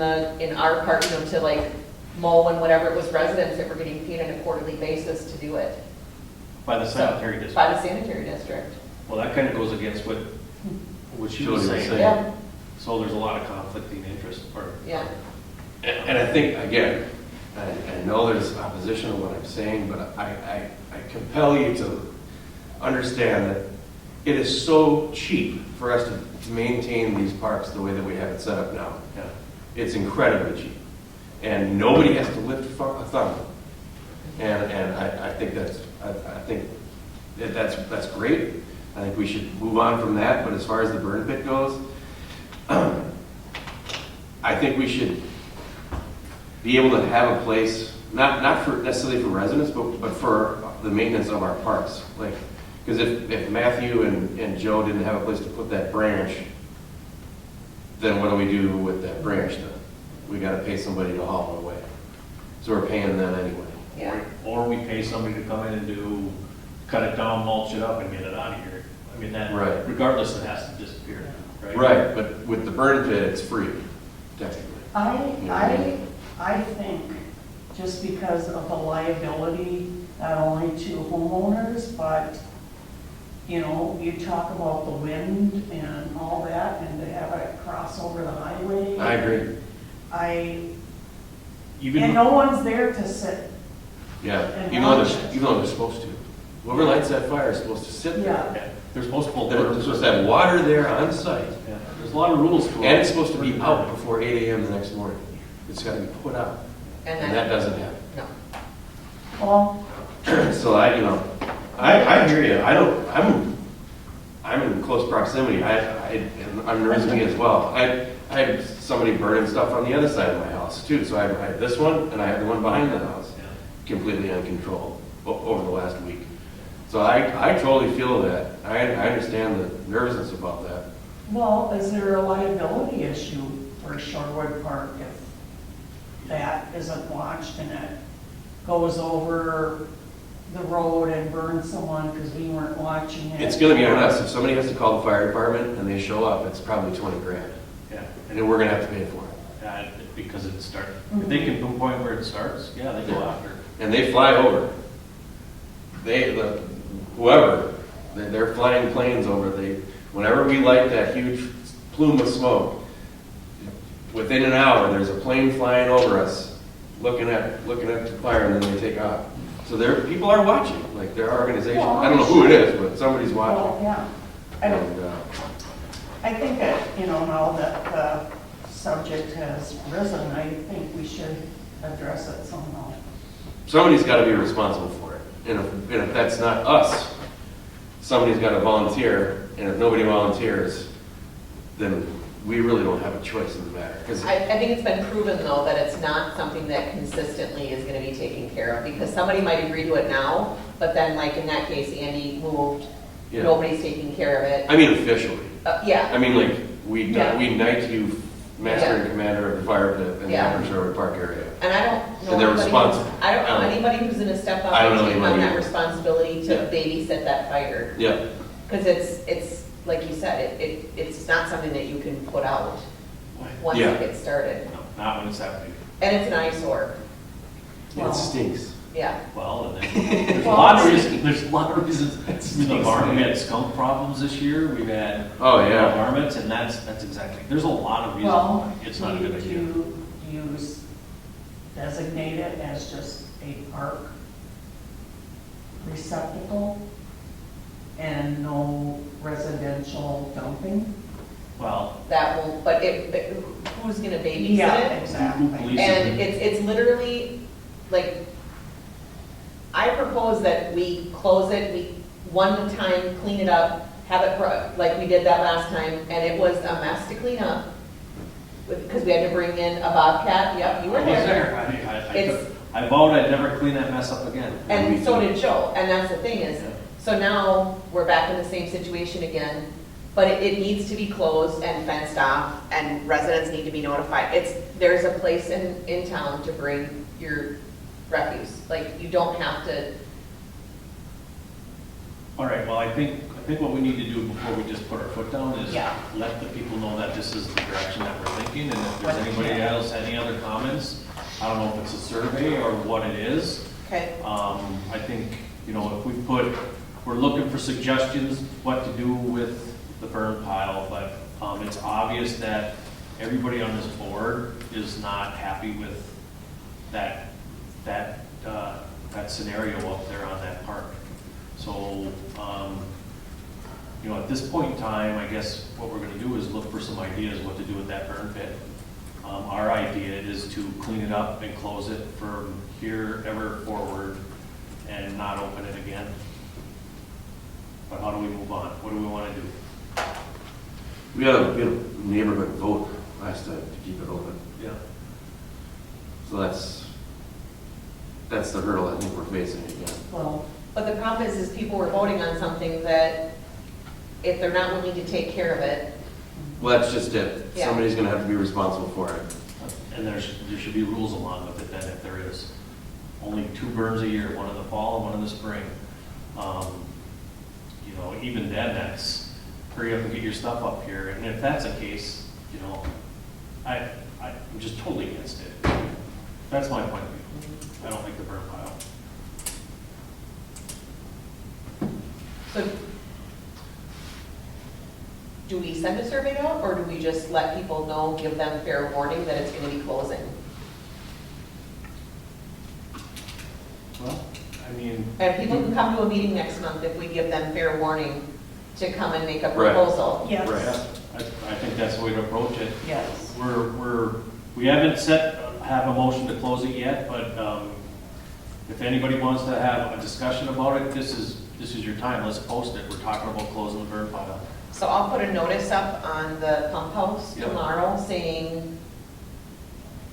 our park, to like mow and whatever. It was residents that were getting paid on a quarterly basis to do it. By the sanitary district. By the sanitary district. Well, that kind of goes against what she was saying. Yeah. So there's a lot of conflicting interest. Yeah. And I think, again, I know there's opposition to what I'm saying, but I compel you to understand that it is so cheap for us to maintain these parks the way that we have it set up now. Yeah. It's incredibly cheap. And nobody has to lift a thumb. And I think that's great. I think we should move on from that. But as far as the burn pit goes, I think we should be able to have a place, not for necessarily for residents, but for the maintenance of our parks. Like, because if Matthew and Joe didn't have a place to put that branch, then what do we do with that branch then? We got to pay somebody to haul it away. So we're paying them anyway. Yeah. Or we pay somebody to come in and cut it down, mulch it up, and get it out of here. I mean, that, Right. regardless, it has to disappear, right? Right, but with the burn pit, it's free, technically. I think just because of the liability, not only to homeowners, but, you talk about the wind and all that, and to have it cross over the highway. I agree. And no one's there to sit. Yeah, And even though watch it. they're supposed to. Whoever lights that fire is supposed to sit there. Yeah. Yeah, they're supposed to pull They're permits. supposed to have water there on site. Yeah, there's a lot of rules to it. And it's supposed to be out before 8 a.m. the next morning. It's got to be put out. And And that doesn't happen. No. Well, So I hear you. I'm in close proximity. I'm noticing as well. I had somebody burning stuff on the other side of my house too. So I had this one and I had the one behind the house, completely uncontrolled over the last week. So I totally feel that. I understand the nervousness about that. well, is there a liability issue for Shorewood Park if that isn't watched and it goes over the road and burns someone because we weren't watching it? It's going to be on us. If somebody has to call the fire department and they show up, it's probably 20 grand. Yeah, And then we're going to have to pay for it. because it starts, if they can pinpoint where it starts, yeah, they go after it. And they fly over. Whoever, they're flying planes over. Whenever we light that huge plume of smoke, within an hour, there's a plane flying over us, looking at the fire, and then they take off. So people are watching, like their organization. Well, I don't know who it is, but somebody's watching. Well, yeah. I think that, now that the subject has risen, I think we should address it somehow. Somebody's got to be responsible for it. And if that's not us, somebody's got to volunteer. And if nobody volunteers, then we really don't have a choice in the matter. 'Cause I think it's been proven though that it's not something that consistently is gonna be taken care of, because somebody might agree to it now, but then like in that case, Andy moved, Yeah. nobody's taking care of it. I mean officially. Yeah, I mean, like, we Yeah. knight you master and commander of the fire pit in the Yeah. Upper Shorewood Park area. and I don't know And they're anybody, responsible. I don't know anybody who's gonna step up I don't and know take on anybody that either. responsibility to Yeah. babysit that fire. Yeah, Because it's, like you said, it's not something that you can put out once Yeah. it gets started. No, not when it's that big. And it's an eyesore, Well- it stinks. yeah. Well, and then, there's a lot of reasons, there's a lot of reasons. In the barn, we had skunk problems this year, we've had. Oh, yeah. Varmints, and that's exactly, there's a lot of reasons Well, why it's not a good do idea. you use, designate it as just a park receptacle and no residential dumping? Well, That will, but who's gonna babysit it? Exactly. Police. And it's literally, like, I propose that we close it, we, one time, clean it up, have it, like we did that last time, and it was a mess to clean up. Because we had to bring in a bobcat, yep, you were I was there. It's- I vowed I'd never clean that mess up again. And so did Joe, and that's the thing is, so now we're back in the same situation again, but it needs to be closed and fenced off, And residents need to be notified. there's a place in town to bring your refuse, like, you don't have to, All right, well, I think what we need to do before we just put our foot down is Yeah. let the people know that this is the direction that we're thinking, and if there's What- anybody yeah. else, any other comments, I don't know if it's a survey or what it is. Okay. I think, you know, if we we're looking for suggestions, what to do with the burn pile, but it's obvious that everybody on this board is not happy with that scenario up there on that park. So, you know, at this point in time, I guess what we're gonna do is look for some ideas what to do with that burn pit. Our idea is to clean it up and close it from here ever forward and not open it again. But how do we move on? What do we wanna do? We had a neighborhood vote last time to keep it open. Yeah. So that's the hurdle I think we're facing again. Well, but the problem is people were voting on something that if they're not willing to take care of it, Well, that's just it. Yeah. Somebody's gonna have to be responsible for it. And there should be rules along with it then, if there is. Only 2 burns a year, one in the fall and one in the spring. You know, even then, that's, hurry up and get your stuff up here. And if that's the case, you know, I'm just totally against it. That's my point of view. I don't like the burn pile. so do we send a survey out, or do we just let people know, give them fair warning that it's gonna be closing? Well, I mean, And people can come to a meeting next month if we give them fair warning to come and make a Right. proposal. yes, I think that's the way to approach it. yes. We haven't have a motion to close it yet, but if anybody wants to have a discussion about it, this is your time. Let's post it. We're talking about closing the burn pile. So I'll put a notice up on the pump house Yep. tomorrow saying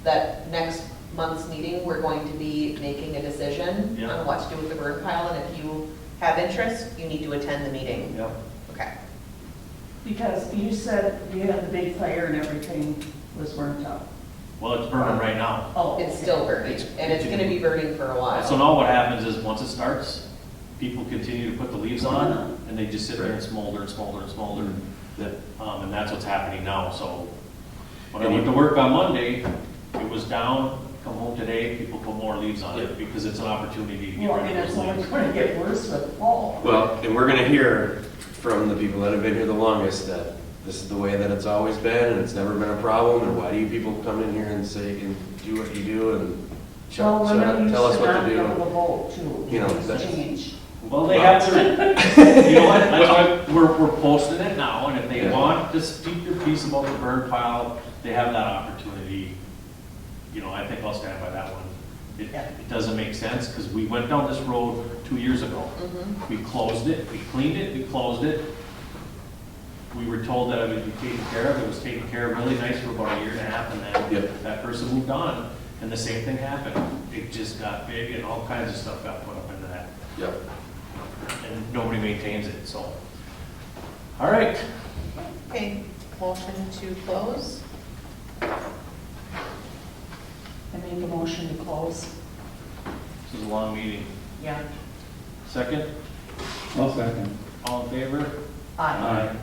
that next month's meeting, we're going to be making a decision Yep. on what to do with the burn pile, and if you have interest, you need to attend the meeting. Yep. Okay. Because you said you had the big fire and everything was burnt up. Well, it's burning right now. Oh, It's okay. still burning, It's and it's gonna be burning for a So while. now what happens is, once it starts, people continue to put the leaves on, and they just sit there and smolder and smolder and smolder. And that's what's happening now, so. When I went to work on Monday, it was down, come home today, people put more leaves on it, because it's an opportunity to get Well, rid and of it's those only leaves. going to get worse with fall. Well, and we're gonna hear from the people that have been here the longest that this is the way that it's always been, and it's never been a problem, and why do you people come in here and say, and do what you do, and Well, shut women up, used tell us to what not to be able do. to vote too. You know, It's that's- changed. Well, they have to, you know what, that's why we're posting it now, and if they Yeah. want to speak their piece about the burn pile, they have that opportunity. You know, I think I'll stand by that one. It doesn't make sense, because we went down this road 2 years ago. Mhm. We closed it, we cleaned it, we closed it. we were told that it would be taken care of. It was taken care of really nice for about a year and a half, and then Yep. that person moved on, and the same thing happened. It just got big, and all kinds of stuff got put up into that, Yep. and nobody maintains it, so. All right, Okay, motion to close. I make a motion to close. this is a long meeting. Yeah. Second, I'll second. all in favor? Aye. Aye.